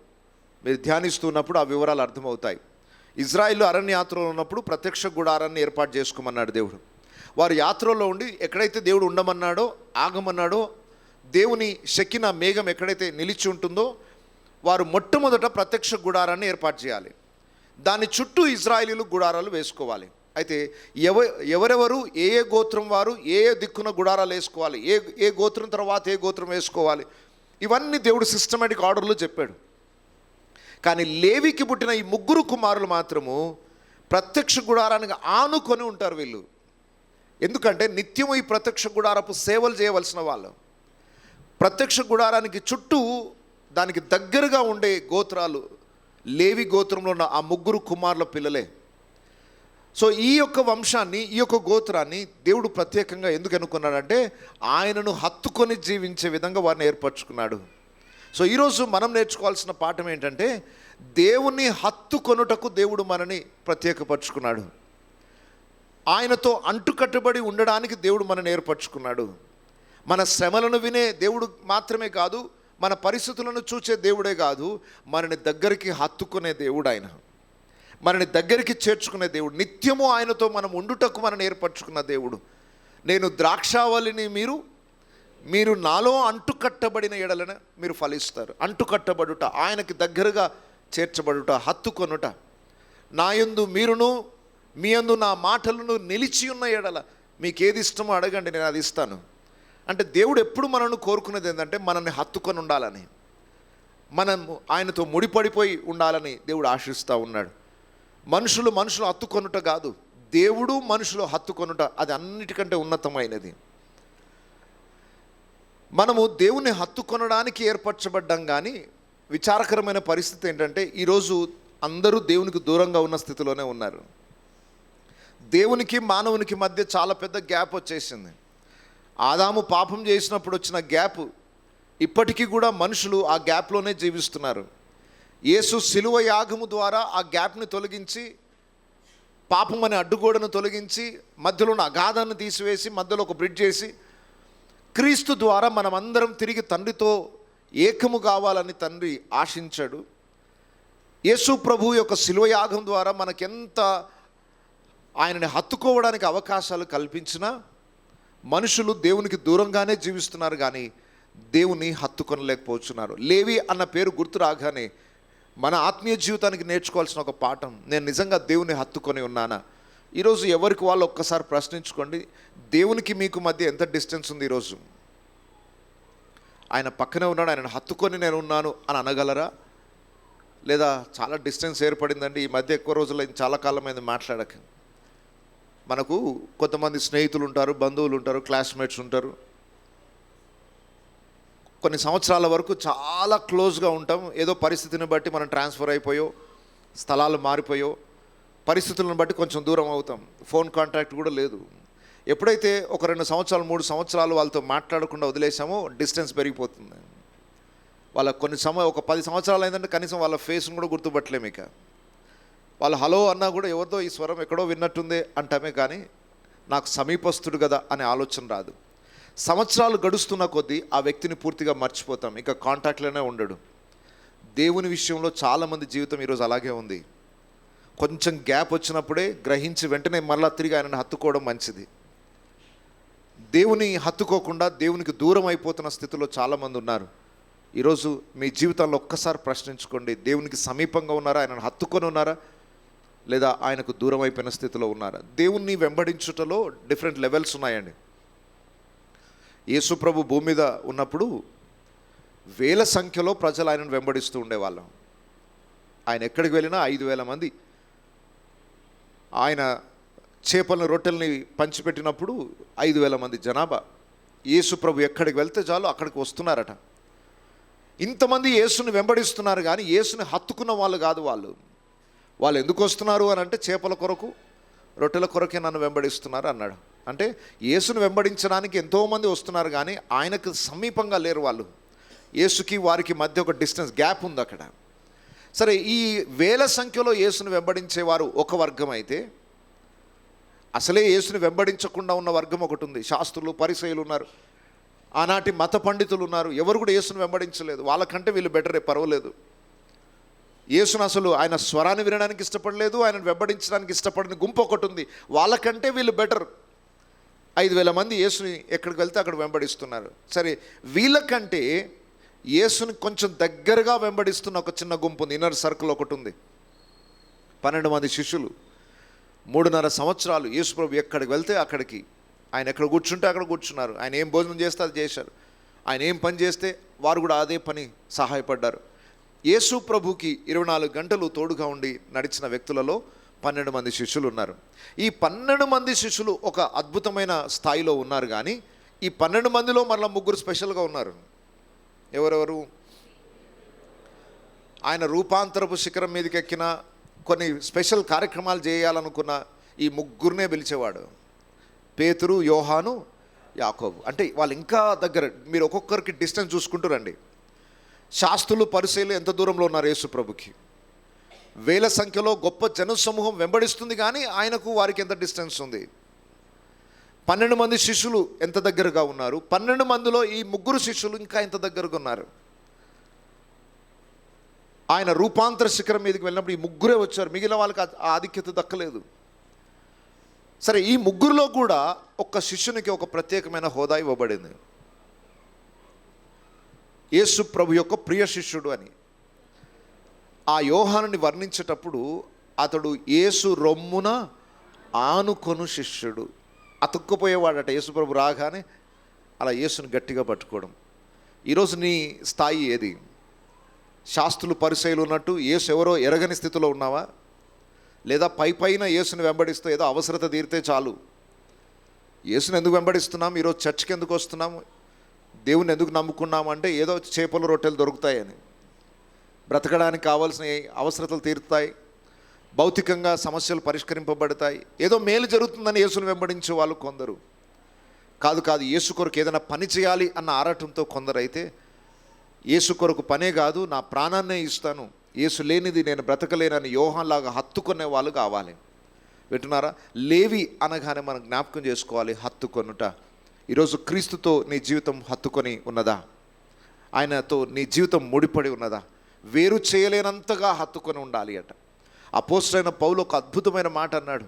మీరు ధ్యానిస్తున్నప్పుడు ఆ వివరాలు అర్థమవుతాయి. ఇజ్రాయిల్ అరణ్యాత్రలో ఉన్నప్పుడు ప్రత్యక్ష గుడారాన్ని ఏర్పాటు చేసుకోమన్నాడు దేవుడు. వారు యాత్రలో ఉండి ఎక్కడైతే దేవుడు ఉండమన్నాడో, ఆగమన్నాడో, దేవుని షెకిన మేఘం ఎక్కడైతే నిలిచి ఉంటుందో వారు మొట్టమొదట ప్రత్యక్ష గుడారాన్ని ఏర్పాటు చేయాలి. దాని చుట్టూ ఇజ్రాయిలీలు గుడారాలు వేసుకోవాలి. అయితే ఎవరెవరు ఏ గోత్రం వారు ఏ దిక్కున గుడారాలు వేసుకోవాలి, ఏ గోత్రం తర్వాత ఏ గోత్రం వేసుకోవాలి, ఇవన్నీ దేవుడు సిస్టమేటిక్ ఆర్డర్లో చెప్పాడు. కానీ లేవికి పుట్టిన ఈ 3 కుమారులు మాత్రము ప్రత్యక్ష గుడారానికి ఆనుకొని ఉంటారు వీళ్ళు. ఎందుకంటే నిత్యము ఈ ప్రత్యక్ష గుడారపు సేవలు చేయవలసిన వాళ్ళు. ప్రత్యక్ష గుడారానికి చుట్టూ దానికి దగ్గరగా ఉండే గోత్రాలు లేవి గోత్రంలో ఉన్న ఆ 3 కుమారుల పిల్లలే. సో ఈ యొక్క వంశాన్ని, ఈ యొక్క గోత్రాన్ని దేవుడు ప్రత్యేకంగా ఎందుకు అనుకున్నాడంటే ఆయనను హత్తుకొని జీవించే విధంగా వారిని ఏర్పరచుకున్నాడు. సో ఈరోజు మనం నేర్చుకోవాల్సిన పాఠం ఏంటంటే దేవుని హత్తుకొనుటకు దేవుడు మనని ప్రత్యేకపరచుకున్నాడు. ఆయనతో అంటుకట్టుబడి ఉండడానికి దేవుడు మనని ఏర్పరచుకున్నాడు. మన శ్రమలను వినే దేవుడు మాత్రమే కాదు, మన పరిస్థితులను చూసే దేవుడే కాదు, మనని దగ్గరికి హత్తుకునే దేవుడు ఆయన, మనని దగ్గరికి చేర్చుకునే దేవుడు. నిత్యము ఆయనతో మనం ఉండుటకు మనని ఏర్పరచుకున్న దేవుడు. నేను ద్రాక్షావళిని, మీరు నాలో అంటుకట్టబడిన ఎడలన మీరు ఫలిస్తారు. అంటుకట్టబడుట, ఆయనకి దగ్గరగా చేర్చబడుట, హత్తుకొనుట. నా యందు మీరును, మీ యందు నా మాటలను నిలిచి ఉన్న ఎడల మీకు ఏది ఇష్టమో అడగండి, నేను అది ఇస్తాను. అంటే దేవుడు ఎప్పుడు మనల్ని కోరుకునేది ఏంటంటే మనల్ని హత్తుకొని ఉండాలని, మనం ఆయనతో ముడిపడిపోయి ఉండాలని దేవుడు ఆశిస్తూ ఉన్నాడు. మనుషులు హత్తుకొనుట కాదు, దేవుడు మనుషులు హత్తుకొనుట అది అన్నిటికంటే ఉన్నతమైనది. మనము దేవుని హత్తుకొనడానికి ఏర్పరచబడ్డాం. కానీ విచారకరమైన పరిస్థితి ఏంటంటే ఈరోజు అందరూ దేవునికి దూరంగా ఉన్న స్థితిలోనే ఉన్నారు. దేవునికి మానవునికి మధ్య చాలా పెద్ద గ్యాప్ వచ్చేసింది. ఆదాము పాపం చేసినప్పుడు వచ్చిన గ్యాప్ ఇప్పటికీ కూడా మనుషులు ఆ గ్యాప్లోనే జీవిస్తున్నారు. యేసు శిలువ యాగము ద్వారా ఆ గ్యాప్ని తొలగించి, పాపం అనే అడ్డుగోడను తొలగించి, మధ్యలో ఉన్న అగాధాన్ని తీసివేసి మధ్యలో ఒక బ్రిడ్జ్ చేసి, క్రీస్తు ద్వారా మనమందరం తిరిగి తండ్రితో ఏకము కావాలని తండ్రి ఆశించాడు. యేసు ప్రభు యొక్క శిలువ యాగం ద్వారా మనకెంత ఆయనని హత్తుకోవడానికి అవకాశాలు కల్పించినా మనుషులు దేవునికి దూరంగానే జీవిస్తున్నారు, కానీ దేవుని హత్తుకొనలేకపోతున్నారు. లేవి అన్న పేరు గుర్తు రాగానే మన ఆత్మీయ జీవితానికి నేర్చుకోవాల్సిన ఒక పాఠం, నేను నిజంగా దేవుని హత్తుకొని ఉన్నానా? ఈరోజు ఎవరికి వాళ్ళు ఒక్కసారి ప్రశ్నించుకోండి, దేవునికి మీకు మధ్య ఎంత డిస్టెన్స్ ఉంది? ఈరోజు ఆయన పక్కనే ఉన్నాడు, ఆయనను హత్తుకొని నేను ఉన్నాను అని అనగలరా? లేదా చాలా డిస్టెన్స్ ఏర్పడిందండి ఈ మధ్య, ఎక్కువ రోజులు చాలా కాలమైంది మాట్లాడక. మనకు కొంతమంది స్నేహితులు ఉంటారు, బంధువులు ఉంటారు, క్లాస్మేట్స్ ఉంటారు. కొన్ని సంవత్సరాల వరకు చాలా క్లోజ్గా ఉంటాం. ఏదో పరిస్థితిని బట్టి మనం ట్రాన్స్ఫర్ అయిపోయో, స్థలాలు మారిపోయో, పరిస్థితులను బట్టి కొంచెం దూరం అవుతాం. ఫోన్ కాంటాక్ట్ కూడా లేదు. ఎప్పుడైతే ఒక 2 సంవత్సరాలు 3 సంవత్సరాలు వాళ్ళతో మాట్లాడకుండా వదిలేసామో డిస్టెన్స్ పెరిగిపోతుంది. వాళ్ళకు ఒక 10 సంవత్సరాలు అయిందంటే కనీసం వాళ్ళ ఫేస్ను కూడా గుర్తుపట్టలేము. ఇక వాళ్ళు హలో అన్నా కూడా ఎవరితో ఈ స్వరం ఎక్కడో విన్నట్టుందే అంటామే, కానీ నాకు సమీపస్తుడు కదా అనే ఆలోచన రాదు. సంవత్సరాలు గడుస్తున్న కొద్దీ ఆ వ్యక్తిని పూర్తిగా మర్చిపోతాం, ఇక కాంటాక్ట్లోనే ఉండడు. దేవుని విషయంలో చాలామంది జీవితం ఈరోజు అలాగే ఉంది. కొంచెం గ్యాప్ వచ్చినప్పుడే గ్రహించి వెంటనే మరలా తిరిగి ఆయనను హత్తుకోవడం మంచిది. దేవుని హత్తుకోకుండా దేవునికి దూరం అయిపోతున్న స్థితిలో చాలామంది ఉన్నారు. ఈరోజు మీ జీవితంలో ఒక్కసారి ప్రశ్నించుకోండి, దేవునికి సమీపంగా ఉన్నారా, ఆయనను హత్తుకొని ఉన్నారా, లేదా ఆయనకు దూరం అయిపోయిన స్థితిలో ఉన్నారా? దేవుణ్ణి వెంబడించుటలో డిఫరెంట్ లెవెల్స్ ఉన్నాయండి. యేసు ప్రభు భూమి మీద ఉన్నప్పుడు వేల సంఖ్యలో ప్రజలు ఆయనను వెంబడిస్తూ ఉండేవాళ్ళం. ఆయన ఎక్కడికి వెళ్ళినా 5,000 మంది. ఆయన చేపలను రొట్టెల్ని పంచిపెట్టినప్పుడు 5,000 మంది జనాభా. యేసు ప్రభు ఎక్కడికి వెళ్తే చాలు అక్కడికి వస్తున్నారట. ఇంతమంది యేసుని వెంబడిస్తున్నారు, కానీ యేసుని హత్తుకున్న వాళ్ళు కాదు. వాళ్ళు ఎందుకు వస్తున్నారు అని అంటే, చేపల కొరకు రొట్టెల కొరకే నన్ను వెంబడిస్తున్నారు అన్నాడు. అంటే యేసుని వెంబడించడానికి ఎంతోమంది వస్తున్నారు, కానీ ఆయనకు సమీపంగా లేరు. వాళ్ళు యేసుకి వారికి మధ్య ఒక డిస్టెన్స్ గ్యాప్ ఉంది అక్కడ. సరే, ఈ వేల సంఖ్యలో యేసుని వెంబడించేవారు ఒక వర్గం అయితే, అసలే యేసుని వెంబడించకుండా ఉన్న వర్గం ఒకటి ఉంది. శాస్త్రులు, పరిసయ్యులు ఉన్నారు, ఆనాటి మత పండితులు ఉన్నారు. ఎవరు కూడా యేసుని వెంబడించలేదు. వాళ్ళకంటే వీళ్ళు బెటరే, పర్వాలేదు. యేసును అసలు ఆయన స్వరాన్ని వినడానికి ఇష్టపడలేదు, ఆయనను వెంబడించడానికి ఇష్టపడిన గుంపు ఒకటి ఉంది. వాళ్ళకంటే వీళ్ళు బెటర్. 5,000 మంది యేసుని ఎక్కడికి వెళ్తే అక్కడ వెంబడిస్తున్నారు. సరే, వీళ్ళకంటే యేసుని కొంచెం దగ్గరగా వెంబడిస్తున్న ఒక చిన్న గుంపు ఉంది. ఇన్నర్ సర్కిల్ ఒకటి ఉంది. 12 మంది శిష్యులు 3.5 సంవత్సరాలు యేసు ప్రభు ఎక్కడికి వెళ్తే అక్కడికి, ఆయన ఎక్కడ కూర్చుంటే అక్కడ కూర్చున్నారు. ఆయన ఏం భోజనం చేస్తే అది చేశారు. ఆయన ఏం పని చేస్తే వారు కూడా అదే పని సహాయపడ్డారు. యేసు ప్రభుకి 24 గంటలు తోడుగా ఉండి నడిచిన వ్యక్తులలో 12 మంది శిష్యులు ఉన్నారు. ఈ 12 మంది శిష్యులు ఒక అద్భుతమైన స్థాయిలో ఉన్నారు, కానీ ఈ 12 మందిలో మరలా 3 స్పెషల్గా ఉన్నారు. ఎవరెవరు? ఆయన రూపాంతరపు శిఖరం మీదకి ఎక్కిన, కొన్ని స్పెషల్ కార్యక్రమాలు చేయాలనుకున్న ఈ 3 పిలిచేవాడు. పేతురు, యోహాను, యాకోబు. అంటే వాళ్ళు ఇంకా దగ్గర. మీరు ఒక్కొక్కరికి డిస్టెన్స్ చూసుకుంటూ రండి. శాస్త్రులు, పరిసయ్యులు ఎంత దూరంలో ఉన్నారు యేసు ప్రభుకి? వేల సంఖ్యలో గొప్ప జనసమూహం వెంబడిస్తుంది, కానీ ఆయనకు వారికి ఎంత డిస్టెన్స్ ఉంది? 12 మంది శిష్యులు ఎంత దగ్గరగా ఉన్నారు? 12 మందిలో ఈ 3 శిష్యులు ఇంకా ఎంత దగ్గరగా ఉన్నారు? ఆయన రూపాంతర శిఖరం మీదకి వెళ్ళినప్పుడు ఈ 3 వచ్చారు, మిగిలిన వాళ్ళకి ఆ ఆధిక్యత దక్కలేదు. సరే, ఈ 3లో కూడా ఒక్క శిష్యునికి ఒక ప్రత్యేకమైన హోదా ఇవ్వబడింది. యేసు ప్రభు యొక్క ప్రియ శిష్యుడు అని. ఆ యోహానుని వర్ణించేటప్పుడు అతడు యేసు రొమ్మున ఆనుకొను శిష్యుడు. అతుక్కుపోయేవాడట యేసు ప్రభు రాగానే అలా యేసుని గట్టిగా పట్టుకోవడం. ఈరోజు నీ స్థాయి ఏది? శాస్త్రులు, పరిసయ్యులు ఉన్నట్టు యేసు ఎవరో ఎరగని స్థితిలో ఉన్నావా? లేదా పైన యేసుని వెంబడిస్తూ ఏదో అవసరత తీరితే చాలు? యేసుని ఎందుకు వెంబడిస్తున్నాము? ఈరోజు చర్చ్కి ఎందుకు వస్తున్నాము? దేవుని ఎందుకు నమ్ముకున్నాము అంటే ఏదో చేపలు, రొట్టెలు దొరుకుతాయని, బ్రతకడానికి కావాల్సిన అవసరతలు తీరుతాయి, భౌతికంగా సమస్యలు పరిష్కరింపబడతాయి, ఏదో మేలు జరుగుతుందని యేసుని వెంబడించే వాళ్ళు కొందరు. కాదు, యేసు కొరకు ఏదైనా పని చేయాలి అన్న ఆరాటంతో కొందరైతే, యేసు కొరకు పనే కాదు, నా ప్రాణాన్నే ఇస్తాను, యేసు లేనిది నేను బ్రతకలేనని యోహాన్లాగా హత్తుకునే వాళ్ళు కావాలి. వింటున్నారా? లేవి అనగానే మనం జ్ఞాపకం చేసుకోవాలి, హత్తుకొనుట. ఈరోజు క్రీస్తుతో నీ జీవితం హత్తుకొని ఉన్నదా? ఆయనతో నీ జీవితం ముడిపడి ఉన్నదా? వేరు చేయలేనంతగా హత్తుకొని ఉండాలి అట. అపోస్తలుడైన పౌలు ఒక అద్భుతమైన మాట అన్నాడు.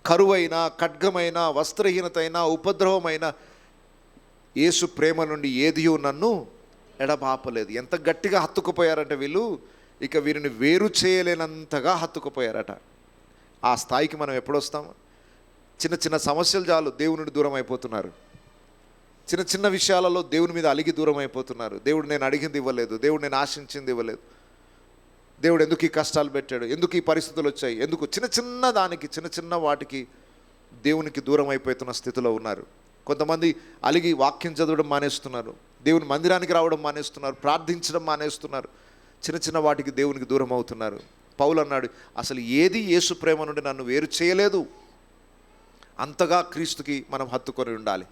కరువైన, ఖడ్గమైన, వస్త్రహీనత అయినా, ఉపద్రవమైన యేసు ప్రేమ నుండి ఏదియూ నన్ను ఎడబాపలేదు. ఎంత గట్టిగా హత్తుకుపోయారంటే వీళ్ళు, ఇక వీరిని వేరు చేయలేనంతగా హత్తుకుపోయారట. ఆ స్థాయికి మనం ఎప్పుడొస్తాం? చిన్న చిన్న సమస్యలు చాలు దేవుని నుండి దూరం అయిపోతున్నారు. చిన్న చిన్న విషయాలలో దేవుని మీద అలిగి దూరం అయిపోతున్నారు. దేవుడు నేను అడిగింది ఇవ్వలేదు, దేవుడు నేను ఆశించింది ఇవ్వలేదు, దేవుడు ఎందుకు ఈ కష్టాలు పెట్టాడు, ఎందుకు ఈ పరిస్థితులు వచ్చాయి, ఎందుకు చిన్న దానికి, చిన్న వాటికి దేవునికి దూరం అయిపోతున్న స్థితిలో ఉన్నారు. కొంతమంది అలిగి వాక్యం చదవడం మానేస్తున్నారు, దేవుని మందిరానికి రావడం మానేస్తున్నారు, ప్రార్థించడం మానేస్తున్నారు, చిన్న చిన్న వాటికి దేవునికి దూరం అవుతున్నారు. పౌలు అన్నాడు, అసలు ఏది యేసు ప్రేమ నుండి నన్ను వేరు చేయలేదు. అంతగా క్రీస్తుకి మనం హత్తుకొని ఉండాలి.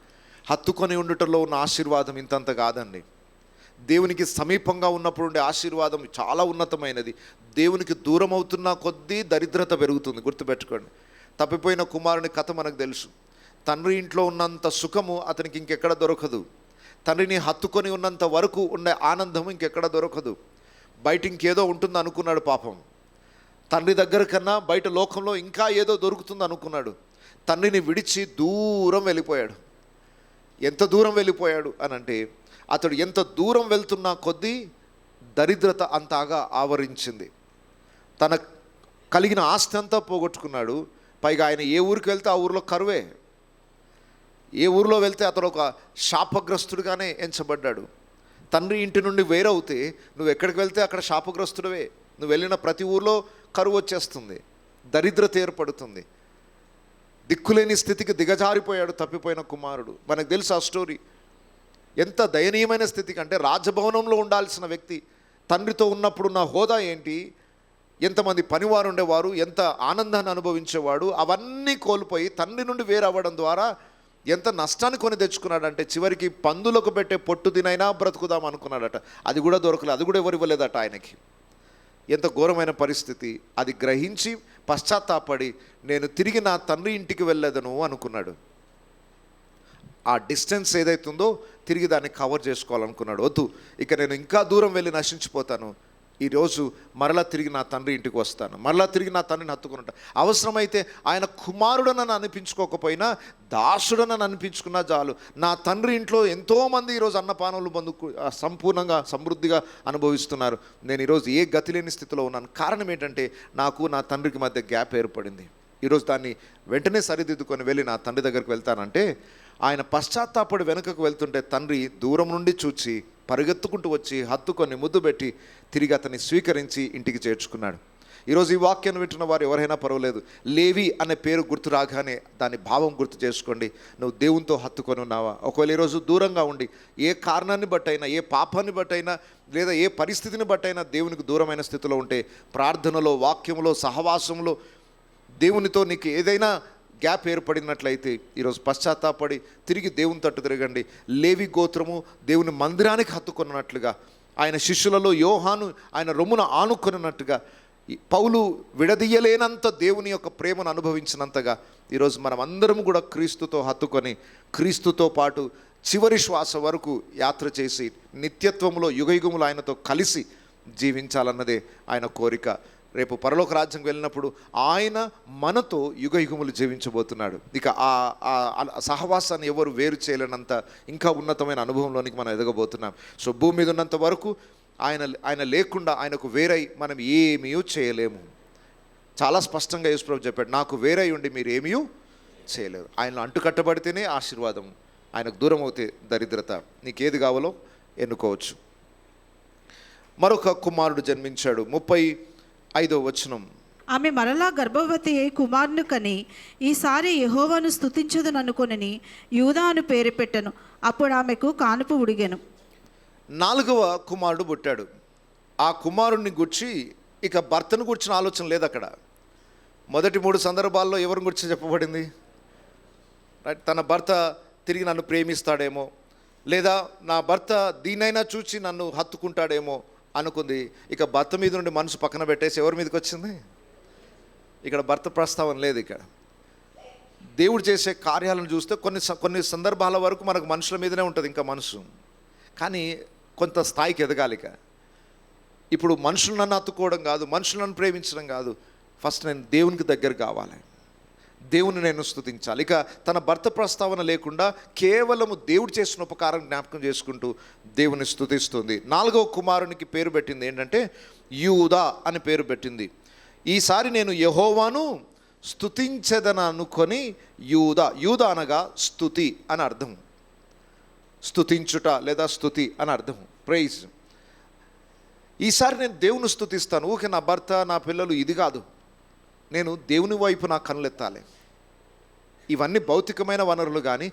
హత్తుకొని ఉండటంలో ఉన్న ఆశీర్వాదం ఇంతంత కాదండి. దేవునికి సమీపంగా ఉన్నప్పుడు ఉండే ఆశీర్వాదం చాలా ఉన్నతమైనది. దేవునికి దూరం అవుతున్న కొద్దీ దరిద్రత పెరుగుతుంది. గుర్తుపెట్టుకోండి. తప్పిపోయిన కుమారుని కథ మనకు తెలుసు. తండ్రి ఇంట్లో ఉన్నంత సుఖము అతనికి ఇంకెక్కడ దొరకదు. తండ్రిని హత్తుకొని ఉన్నంత వరకు ఉండే ఆనందం ఇంకెక్కడ దొరకదు. బయట ఇంకేదో ఉంటుంది అనుకున్నాడు పాపం. తండ్రి దగ్గర కన్నా బయట లోకంలో ఇంకా ఏదో దొరుకుతుంది అనుకున్నాడు. తండ్రిని విడిచి దూరం వెళ్ళిపోయాడు. ఎంత దూరం వెళ్ళిపోయాడు అని అంటే, అతడు ఎంత దూరం వెళ్తున్నా కొద్దీ దరిద్రత అంతగా ఆవరించింది. తన కలిగిన ఆస్తి అంతా పోగొట్టుకున్నాడు. పైగా ఆయన ఏ ఊరికి వెళ్తే ఆ ఊరిలో కరువే. ఏ ఊరిలో వెళ్తే అతడు ఒక శాపగ్రస్తుడిగానే ఎంచబడ్డాడు. తండ్రి ఇంటి నుండి వేరవుతే నువ్వు ఎక్కడికి వెళ్తే అక్కడ శాపగ్రస్తుడివే. నువ్వు వెళ్ళిన ప్రతి ఊరిలో కరువు వచ్చేస్తుంది, దరిద్రత ఏర్పడుతుంది. దిక్కులేని స్థితికి దిగజారిపోయాడు తప్పిపోయిన కుమారుడు. మనకు తెలుసు ఆ స్టోరీ. ఎంత దయనీయమైన స్థితికి అంటే, రాజభవనంలో ఉండాల్సిన వ్యక్తి తండ్రితో ఉన్నప్పుడున్న హోదా ఏంటి, ఎంతమంది పనివారు ఉండేవారు, ఎంత ఆనందాన్ని అనుభవించేవాడు, అవన్నీ కోల్పోయి తండ్రి నుండి వేరవ్వడం ద్వారా ఎంత నష్టాన్ని కొని తెచ్చుకున్నాడంటే, చివరికి పందులకు పెట్టే పొట్టు తినైనా బ్రతుకుదాం అనుకున్నాడట. అది కూడా దొరకలేదు, అది కూడా ఎవరు ఇవ్వలేదట ఆయనకి. ఎంత ఘోరమైన పరిస్థితి. అది గ్రహించి పశ్చాత్తాపడి నేను తిరిగి నా తండ్రి ఇంటికి వెళ్ళేదను అనుకున్నాడు. ఆ డిస్టెన్స్ ఏదైతుందో తిరిగి దాన్ని కవర్ చేసుకోవాలనుకున్నాడు. వద్దు, ఇక నేను ఇంకా దూరం వెళ్ళి నశించిపోతాను. ఈరోజు మరలా తిరిగి నా తండ్రి ఇంటికి వస్తాను, మరలా తిరిగి నా తండ్రిని హత్తుకుంటా. అవసరమైతే ఆయన కుమారుడనని అనిపించుకోకపోయినా దాసుడనని అనిపించుకున్నా చాలు. నా తండ్రి ఇంట్లో ఎంతోమంది ఈరోజు అన్నపానములు సంపూర్ణంగా సమృద్ధిగా అనుభవిస్తున్నారు. నేను ఈరోజు ఏ గతి లేని స్థితిలో ఉన్నాను. కారణం ఏంటంటే, నాకు నా తండ్రికి మధ్య గ్యాప్ ఏర్పడింది. ఈరోజు దాన్ని వెంటనే సరిదిద్దుకొని వెళ్ళి నా తండ్రి దగ్గరికి వెళ్తానంటే, ఆయన పశ్చాత్తాపడి వెనుకకు వెళ్తుంటే తండ్రి దూరం నుండి చూచి పరిగెత్తుకుంటూ వచ్చి హత్తుకొని ముద్దు పెట్టి తిరిగి అతన్ని స్వీకరించి ఇంటికి చేర్చుకున్నాడు. ఈరోజు ఈ వాక్యాన్ని వింటున్న వారు ఎవరైనా పర్వాలేదు, లేవి అనే పేరు గుర్తు రాగానే దాని భావం గుర్తు చేసుకోండి. నువ్వు దేవునితో హత్తుకొని ఉన్నావా? ఒకవేళ ఈరోజు దూరంగా ఉండి ఏ కారణాన్ని బట్టైనా, ఏ పాపాన్ని బట్టైనా, లేదా ఏ పరిస్థితిని బట్టైనా దేవునికి దూరమైన స్థితిలో ఉంటే, ప్రార్థనలో, వాక్యంలో, సహవాసంలో దేవునితో నీకు ఏదైనా గ్యాప్ ఏర్పడినట్లయితే ఈరోజు పశ్చాత్తాపడి తిరిగి దేవుని తట్టు తిరగండి. లేవి గోత్రము దేవుని మందిరానికి హత్తుకున్నట్లుగా, ఆయన శిష్యులలో యోహాను ఆయన రొమ్మున ఆనుకున్నట్టుగా, పౌలు విడదీయలేనంత దేవుని యొక్క ప్రేమను అనుభవించినంతగా ఈరోజు మనం అందరం కూడా క్రీస్తుతో హత్తుకొని క్రీస్తుతో పాటు చివరి శ్వాస వరకు యాత్ర చేసి నిత్యత్వంలో యుగయుగములు ఆయనతో కలిసి జీవించాలన్నదే ఆయన కోరిక. రేపు పరలోక రాజ్యంకి వెళ్ళినప్పుడు ఆయన మనతో యుగయుగములు జీవించబోతున్నాడు. ఇక ఆ సహవాసాన్ని ఎవరు వేరు చేయలేనంత ఇంకా ఉన్నతమైన అనుభవంలోనికి మనం ఎదగబోతున్నాం. సో భూమి మీద ఉన్నంత వరకు ఆయన లేకుండా, ఆయనకు వేరై మనం ఏమీ చేయలేము. చాలా స్పష్టంగా యేసుప్రభు చెప్పాడు, నాకు వేరై ఉండి మీరు ఏమీ చేయలేరు. ఆయనలో అంటుకట్టబడితేనే ఆశీర్వాదం, ఆయనకు దూరం అవుతే దరిద్రత. నీకేది కావాలో ఎన్నుకోవచ్చు. మరొక కుమారుడు జన్మించాడు. 35వ వచనం. ఆమె మరలా గర్భవతి అయి కుమారుని కని, ఈసారి యెహోవాను స్తుతించదును అనుకొనని యూదా అను పేరు పెట్టెను. అప్పుడు ఆమెకు కానుపు ఉడిగెను. 4వ కుమారుడు పుట్టాడు. ఆ కుమారుడిని గుర్చి ఇక భర్తను గుర్చిన ఆలోచన లేదు అక్కడ. మొదటి 3 సందర్భాల్లో ఎవరిని గురించి చెప్పబడింది? రైట్, తన భర్త తిరిగి నన్ను ప్రేమిస్తాడేమో, లేదా నా భర్త దీనైనా చూచి నన్ను హత్తుకుంటాడేమో అనుకుంది. ఇక భర్త మీద నుండి మనసు పక్కన పెట్టేసి ఎవరి మీదకి వచ్చింది? ఇక్కడ భర్త ప్రస్తావన లేదు. ఇక్కడ దేవుడు చేసే కార్యాలను చూస్తే కొన్ని సందర్భాల వరకు మనకు మనుషుల మీదనే ఉంటుంది ఇంకా మనసు. కానీ కొంత స్థాయికి ఎదగాలి. ఇప్పుడు మనుషులను నన్ను హత్తుకోవడం కాదు, మనుషులను ప్రేమించడం కాదు, ఫస్ట్ నేను దేవునికి దగ్గర కావాలి, దేవుని నేను స్తుతించాలి. ఇక తన భర్త ప్రస్తావన లేకుండా కేవలము దేవుడు చేసిన ఉపకారం జ్ఞాపకం చేసుకుంటూ దేవుని స్తుతిస్తుంది. 4వ కుమారునికి పేరు పెట్టింది ఏంటంటే యూదా అని పేరు పెట్టింది. ఈసారి నేను యెహోవాను స్తుతించెదను అనుకొని యూదా అనగా స్తుతి అని అర్థం, స్తుతించుట లేదా స్తుతి అని అర్థం, ప్రైజ్. ఈసారి నేను దేవుని స్తుతిస్తాను. ఊకే నా భర్త నా పిల్లలు ఇది కాదు, నేను దేవుని వైపు నా కనులెత్తాలి. ఇవన్నీ భౌతికమైన వనరులు, కానీ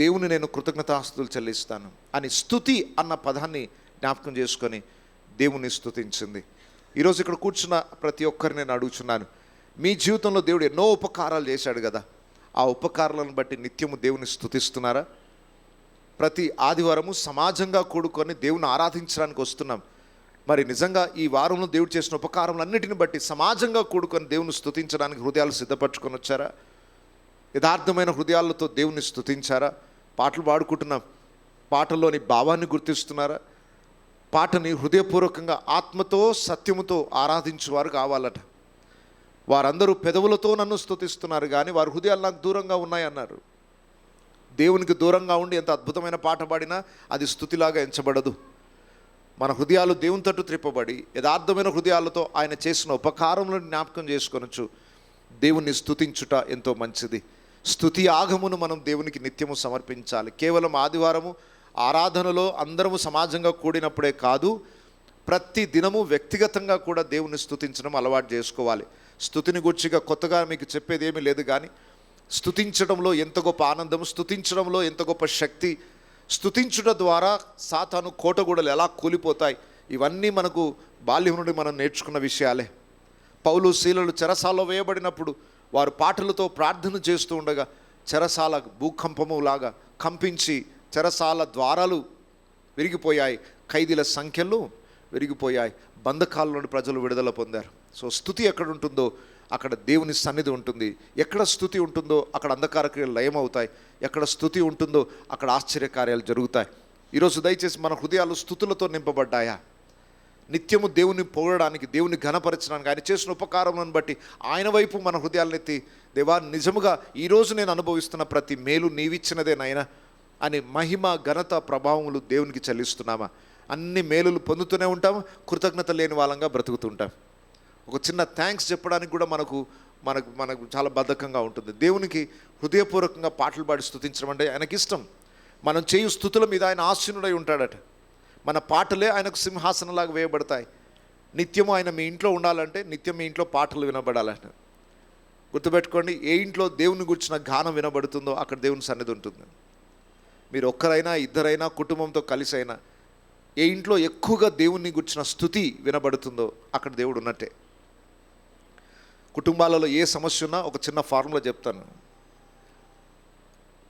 దేవుని నేను కృతజ్ఞతాస్తుతులు చెల్లిస్తాను అని స్తుతి అన్న పదాన్ని జ్ఞాపకం చేసుకొని దేవుని స్తుతించింది. ఈరోజు ఇక్కడ కూర్చున్న ప్రతి ఒక్కరిని నేను అడుగుచున్నాను, మీ జీవితంలో దేవుడు ఎన్నో ఉపకారాలు చేశాడు కదా, ఆ ఉపకారాలను బట్టి నిత్యము దేవుని స్తుతిస్తున్నారా? ప్రతి ఆదివారము సమాజంగా కూడుకొని దేవుని ఆరాధించడానికి వస్తున్నాం. మరి నిజంగా ఈ వారంలో దేవుడు చేసిన ఉపకారములన్నిటిని బట్టి సమాజంగా కూడుకొని దేవుని స్తుతించడానికి హృదయాలు సిద్ధపరచుకొని వచ్చారా? యథార్థమైన హృదయాలతో దేవుని స్తుతించారా? పాటలు పాడుకుంటున్నాం, పాటల్లోని భావాన్ని గుర్తిస్తున్నారా? పాటని హృదయపూర్వకంగా ఆత్మతో సత్యముతో ఆరాధించేవారు కావాలట. వారందరూ పెదవులతో నన్ను స్తుతిస్తున్నారు కానీ వారి హృదయాలు నాకు దూరంగా ఉన్నాయన్నారు. దేవునికి దూరంగా ఉండి ఎంత అద్భుతమైన పాట పాడినా అది స్తుతిలాగా ఎంచబడదు. మన హృదయాలు దేవుని తట్టు త్రిప్పబడి యథార్థమైన హృదయాలతో ఆయన చేసిన ఉపకారములను జ్ఞాపకం చేసుకొనొచ్చు దేవుణ్ణి స్తుతించుట ఎంతో మంచిది. స్తుతి ఆగమును మనం దేవునికి నిత్యము సమర్పించాలి. కేవలం ఆదివారము ఆరాధనలో అందరము సమాజంగా కూడినప్పుడే కాదు, ప్రతి దినము వ్యక్తిగతంగా కూడా దేవుని స్తుతించడం అలవాటు చేసుకోవాలి. స్తుతిని గుర్చిగా కొత్తగా మీకు చెప్పేది ఏమీ లేదు, కానీ స్తుతించడంలో ఎంత గొప్ప ఆనందం, స్తుతించడంలో ఎంత గొప్ప శక్తి, స్తుతించుట ద్వారా సాతాను కోటగూడలు ఎలా కూలిపోతాయి, ఇవన్నీ మనకు బాల్యం నుండి మనం నేర్చుకున్న విషయాలే. పౌలు శీలలు చెరసాలలో వేయబడినప్పుడు వారు పాటలతో ప్రార్థన చేస్తూ ఉండగా చెరసాల భూకంపము లాగా కంపించి చెరసాల ద్వారాలు విరిగిపోయాయి, ఖైదీల సంఖ్యలు విరిగిపోయాయి, బంధకాల నుండి ప్రజలు విడుదల పొందారు. సో స్తుతి ఎక్కడ ఉంటుందో అక్కడ దేవుని సన్నిధి ఉంటుంది. ఎక్కడ స్తుతి ఉంటుందో అక్కడ అంధకార క్రియలు లయమవుతాయి. ఎక్కడ స్తుతి ఉంటుందో అక్కడ ఆశ్చర్యకార్యాలు జరుగుతాయి. ఈరోజు దయచేసి మన హృదయాలు స్తుతులతో నింపబడ్డాయా? నిత్యము దేవుని పొగడడానికి, దేవుని ఘనపరచడానికి, ఆయన చేసిన ఉపకారములను బట్టి ఆయన వైపు మన హృదయాలనెత్తి, దేవా నిజముగా ఈరోజు నేను అనుభవిస్తున్న ప్రతి మేలు నీవిచ్చినదే నాయనా అని మహిమ ఘనత ప్రభావములు దేవునికి చెల్లిస్తున్నామా? అన్ని మేలులు పొందుతూనే ఉంటాం, కృతజ్ఞత లేని వాళ్ళంగా బ్రతుకుతుంటాం. ఒక చిన్న థ్యాంక్స్ చెప్పడానికి కూడా మనకు మనకు మనకు చాలా బద్ధకంగా ఉంటుంది. దేవునికి హృదయపూర్వకంగా పాటలు పాడి స్తుతించడం అంటే ఆయనకి ఇష్టం. మనం చేయు స్తుతుల మీద ఆయన ఆసీనుడై ఉంటాడట. మన పాటలే ఆయనకు సింహాసనంలాగా వేయబడతాయి. నిత్యము ఆయన మీ ఇంట్లో ఉండాలంటే నిత్యం మీ ఇంట్లో పాటలు వినబడాలంట. గుర్తుపెట్టుకోండి, ఏ ఇంట్లో దేవుని గురించిన గానం వినబడుతుందో అక్కడ దేవుని సన్నిధి ఉంటుంది. మీరు ఒక్కరైనా ఇద్దరైనా కుటుంబంతో కలిసి అయినా ఏ ఇంట్లో ఎక్కువగా దేవుని గురించిన స్తుతి వినబడుతుందో అక్కడ దేవుడు ఉన్నట్టే. కుటుంబాలలో ఏ సమస్య ఉన్నా ఒక చిన్న ఫార్ములా చెప్తాను.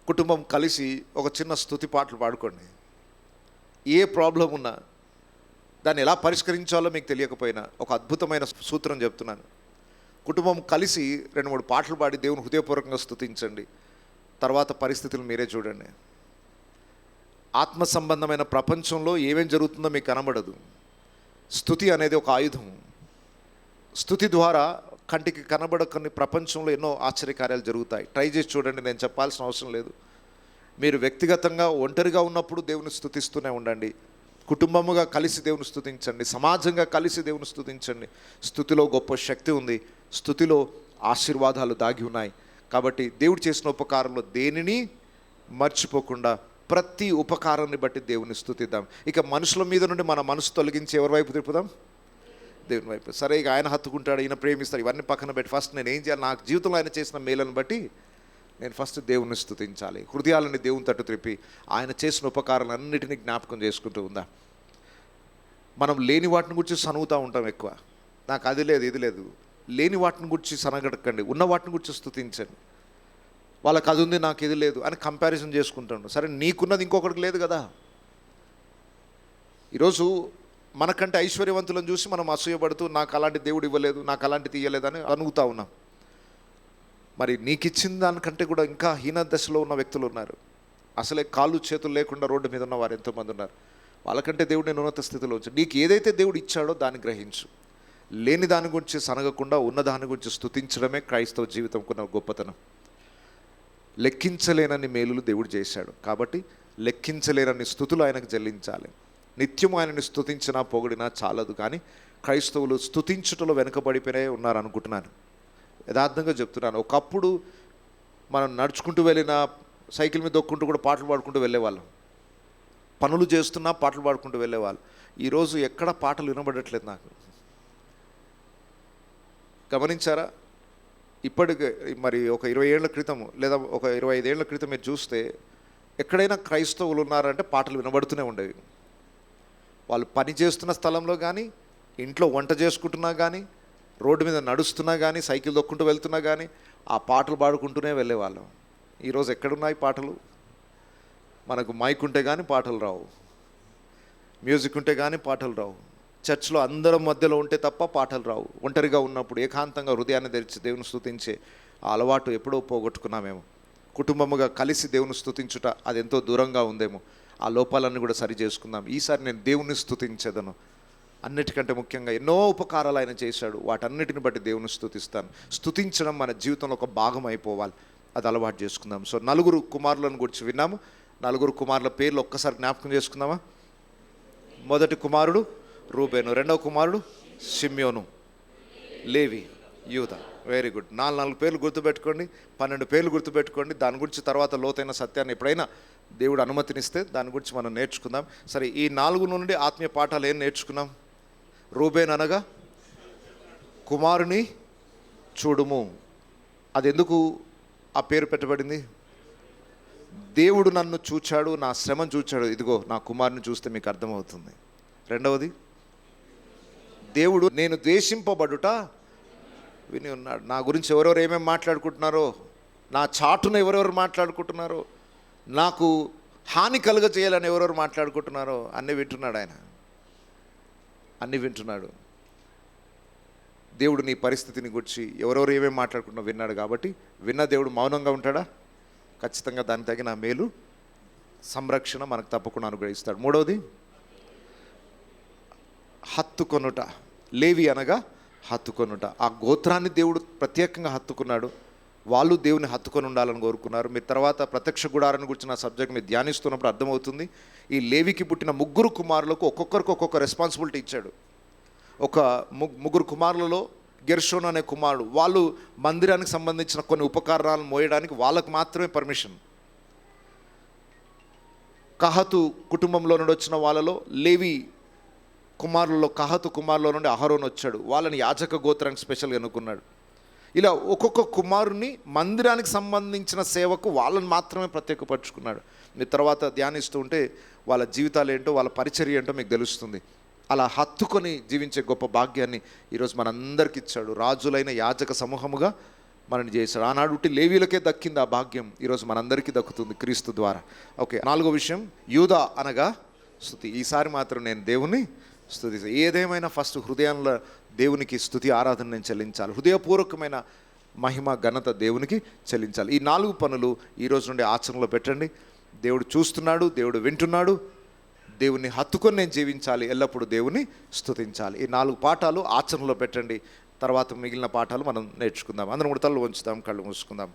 కుటుంబం కలిసి ఒక చిన్న స్తుతి పాటలు పాడుకోండి. ఏ ప్రాబ్లం ఉన్నా దాన్ని ఎలా పరిష్కరించాలో మీకు తెలియకపోయినా ఒక అద్భుతమైన సూత్రం చెప్తున్నాను. కుటుంబం కలిసి 2-3 పాటలు పాడి దేవుని హృదయపూర్వకంగా స్తుతించండి. తర్వాత పరిస్థితులు మీరే చూడండి. ఆత్మ సంబంధమైన ప్రపంచంలో ఏమేం జరుగుతుందో మీకు కనబడదు. స్తుతి అనేది ఒక ఆయుధం. స్తుతి ద్వారా కంటికి కనబడకని ప్రపంచంలో ఎన్నో ఆశ్చర్యకార్యాలు జరుగుతాయి. ట్రై చేసి చూడండి, నేను చెప్పాల్సిన అవసరం లేదు. మీరు వ్యక్తిగతంగా ఒంటరిగా ఉన్నప్పుడు దేవుని స్తుతిస్తూనే ఉండండి. కుటుంబముగా కలిసి దేవుని స్తుతించండి. సమాజంగా కలిసి దేవుని స్తుతించండి. స్తుతిలో గొప్ప శక్తి ఉంది. స్తుతిలో ఆశీర్వాదాలు దాగి ఉన్నాయి. కాబట్టి దేవుడు చేసిన ఉపకారంలో దేనిని మర్చిపోకుండా ప్రతి ఉపకారాన్ని బట్టి దేవుని స్తుతిద్దాం. ఇక మనుషుల మీద నుండి మన మనసు తొలగించి ఎవరి వైపు తిప్పుదాం? దేవుని వైపు. సరే, ఇక ఆయన హత్తుకుంటాడు, ఈయన ప్రేమిస్తాడు, ఇవన్నీ పక్కన పెట్టి ఫస్ట్ నేను ఏం చేయాలి? నాకు జీవితంలో ఆయన చేసిన మేలను బట్టి నేను ఫస్ట్ దేవుని స్తుతించాలి. హృదయాలని దేవుని తట్టు త్రిప్పి ఆయన చేసిన ఉపకారాలన్నిటినీ జ్ఞాపకం చేసుకుంటూ ఉందా. మనం లేని వాటిని గురించి సనుగుతూ ఉంటాం ఎక్కువ. నాకు అది లేదు ఇది లేదు. లేని వాటిని గురించి సనగడకండి, ఉన్న వాటిని గురించి స్తుతించండి. వాళ్ళకి అది ఉంది నాకు ఇది లేదు అని కంపారిజన్ చేసుకుంటాను. సరే, నీకున్నది ఇంకొకటికి లేదు కదా. ఈరోజు మనకంటే ఐశ్వర్యవంతులను చూసి మనం అసూయపడుతూ నాకు అలాంటి దేవుడు ఇవ్వలేదు, నాకు అలాంటి తీయలేదని అనుగుతూ ఉన్నాం. మరి నీకు ఇచ్చిన దానికంటే కూడా ఇంకా హీన దశలో ఉన్న వ్యక్తులు ఉన్నారు. అసలే కాళ్ళు చేతులు లేకుండా రోడ్డు మీద ఉన్న వారు ఎంతోమంది ఉన్నారు. వాళ్ళకంటే దేవుడు నేను ఉన్నత స్థితిలో ఉంచు. నీకు ఏదైతే దేవుడు ఇచ్చాడో దాన్ని గ్రహించు. లేని దాని గురించి సనగకుండా ఉన్న దాని గురించి స్తుతించడమే క్రైస్తవ జీవితంకున్న గొప్పతనం. లెక్కించలేనన్ని మేలులు దేవుడు చేశాడు కాబట్టి లెక్కించలేనన్ని స్తుతులు ఆయనకు చెల్లించాలి. నిత్యము ఆయనని స్తుతించినా పొగిడినా చాలదు, కానీ క్రైస్తవులు స్తుతించుటలో వెనుకబడిపోయి ఉన్నారు అనుకుంటున్నాను. యథార్థంగా చెప్తున్నాను. ఒకప్పుడు మనం నడుచుకుంటూ వెళ్ళినా, సైకిల్ మీద దొక్కుంటూ కూడా పాటలు పాడుకుంటూ వెళ్ళేవాళ్ళం. పనులు చేస్తున్నా పాటలు పాడుకుంటూ వెళ్ళేవాళ్ళు. ఈరోజు ఎక్కడ పాటలు వినబడట్లేదు నాకు. గమనించారా? ఇప్పటికే మరి ఒక 20 ఏళ్ల క్రితం లేదా ఒక 25 ఏళ్ల క్రితం మీరు చూస్తే ఎక్కడైనా క్రైస్తవులు ఉన్నారంటే పాటలు వినబడుతూనే ఉండేవి. వాళ్ళు పని చేస్తున్న స్థలంలో కానీ, ఇంట్లో వంట చేసుకుంటున్నా కానీ, రోడ్డు మీద నడుస్తున్నా కానీ, సైకిల్ దొక్కుంటూ వెళ్తున్నా కానీ ఆ పాటలు పాడుకుంటూనే వెళ్ళేవాళ్ళం. ఈరోజు ఎక్కడున్నాయి పాటలు? మనకు మైక్ ఉంటే కానీ పాటలు రావు, మ్యూజిక్ ఉంటే కానీ పాటలు రావు, చర్చ్లో అందరం మధ్యలో ఉంటే తప్ప పాటలు రావు. ఒంటరిగా ఉన్నప్పుడు ఏకాంతంగా హృదయాన్ని తెరిచి దేవుని స్తుతించే ఆ అలవాటు ఎప్పుడో పోగొట్టుకున్నామేమో. కుటుంబముగా కలిసి దేవుని స్తుతించుట అది ఎంతో దూరంగా ఉందేమో. ఆ లోపాలన్నీ కూడా సరి చేసుకుందాం. ఈసారి నేను దేవుని స్తుతించేదను. అన్నిటికంటే ముఖ్యంగా ఎన్నో ఉపకారాలు ఆయన చేశాడు, వాటన్నిటిని బట్టి దేవుని స్తుతిస్తాను. స్తుతించడం మన జీవితంలో ఒక భాగం అయిపోవాలి, అది అలవాటు చేసుకుందాం. సో 4 కుమారులను గురించి విన్నాము. 4 కుమారుల పేర్లు ఒక్కసారి జ్ఞాపకం చేసుకుందామా? మొదటి కుమారుడు రూబేను, రెండవ కుమారుడు షిమ్యోను, లేవి, యూదా. Very good. 4 పేర్లు గుర్తుపెట్టుకోండి, 12 పేర్లు గుర్తుపెట్టుకోండి. దాని గురించి తర్వాత లోతైన సత్యాన్ని ఎప్పుడైనా దేవుడు అనుమతినిస్తే దాని గురించి మనం నేర్చుకుందాం. సరే, ఈ 4 నుండి ఆత్మీయ పాఠాలు ఏం నేర్చుకున్నాం? రూబేన్ అనగా కుమారుని చూడుము. అది ఎందుకు ఆ పేరు పెట్టబడింది? దేవుడు నన్ను చూచాడు, నా శ్రమను చూచాడు, ఇదిగో నా కుమారుని చూస్తే మీకు అర్థమవుతుంది. రెండవది, దేవుడు నేను ద్వేషింపబడుట విని ఉన్నాడు. నా గురించి ఎవరెవరు ఏమేమి మాట్లాడుకుంటున్నారో, నా చాటును ఎవరెవరు మాట్లాడుకుంటున్నారో, నాకు హాని కలుగజేయాలని ఎవరెవరు మాట్లాడుకుంటున్నారో అన్నీ వింటున్నాడు ఆయన, అన్నీ వింటున్నాడు. దేవుడు నీ పరిస్థితిని గురించి ఎవరెవరు ఏమేమి మాట్లాడుకుంటున్నా విన్నాడు. కాబట్టి విన్న దేవుడు మౌనంగా ఉంటాడా? ఖచ్చితంగా దానికి తగిన మేలు సంరక్షణ మనకు తప్పకుండా అనుగ్రహిస్తాడు. మూడవది, హత్తుకొనుట. లేవి అనగా హత్తుకొనుట. ఆ గోత్రాన్ని దేవుడు ప్రత్యేకంగా హత్తుకున్నాడు. వాళ్ళు దేవుని హత్తుకొని ఉండాలని కోరుకున్నారు. మీరు తర్వాత ప్రత్యక్ష గుడారాన్ని గురించి నా సబ్జెక్ట్ మీరు ధ్యానిస్తున్నప్పుడు అర్థమవుతుంది. ఈ లేవికి పుట్టిన 3 కుమారులకు ఒక్కొక్కరికి ఒక్కొక్క రెస్పాన్సిబిలిటీ ఇచ్చాడు. ఒక 3 కుమారులలో గెర్షోను అనే కుమారుడు, వాళ్ళు మందిరానికి సంబంధించిన కొన్ని ఉపకరణాలను మోయడానికి వాళ్ళకు మాత్రమే పర్మిషన్. కహతు కుటుంబంలో నుండి వచ్చిన వాళ్ళలో లేవి కుమారులలో, కహతు కుమారులో నుండి అహరోను వచ్చాడు. వాళ్ళని యాజక గోత్రానికి స్పెషల్గా ఎన్నుకున్నాడు. ఇలా ఒక్కొక్క కుమారుని మందిరానికి సంబంధించిన సేవకు వాళ్ళని మాత్రమే ప్రత్యేకపరుచుకున్నాడు. మీరు తర్వాత ధ్యానిస్తూ ఉంటే వాళ్ళ జీవితాలు ఏంటో, వాళ్ళ పరిచర్య ఏంటో మీకు తెలుస్తుంది. అలా హత్తుకొని జీవించే గొప్ప భాగ్యాన్ని ఈరోజు మనందరికి ఇచ్చాడు. రాజులైన యాజక సమూహముగా మనని చేశాడు. ఆనాడు ఉట్టి లేవీలకే దక్కింది ఆ భాగ్యం, ఈరోజు మనందరికీ దక్కుతుంది క్రీస్తు ద్వారా. ఓకే, 4వ విషయం, యూదా అనగా స్తుతి. ఈసారి మాత్రం నేను దేవుని స్తుతి. ఏదేమైనా ఫస్ట్ హృదయంలో దేవునికి స్తుతి ఆరాధన నేను చెల్లించాలి. హృదయపూర్వకమైన మహిమ ఘనత దేవునికి చెల్లించాలి. ఈ 4 పనులు ఈరోజు నుండి ఆచరణలో పెట్టండి. దేవుడు చూస్తున్నాడు, దేవుడు వింటున్నాడు. దేవుని హత్తుకొని నేను జీవించాలి, ఎల్లప్పుడూ దేవుని స్తుతించాలి. ఈ 4 పాఠాలు ఆచరణలో పెట్టండి. తర్వాత మిగిలిన పాఠాలు మనం నేర్చుకుందాం. అందరం కూడా తలలు వంచుదాం, కళ్ళు మూసుకుందాం.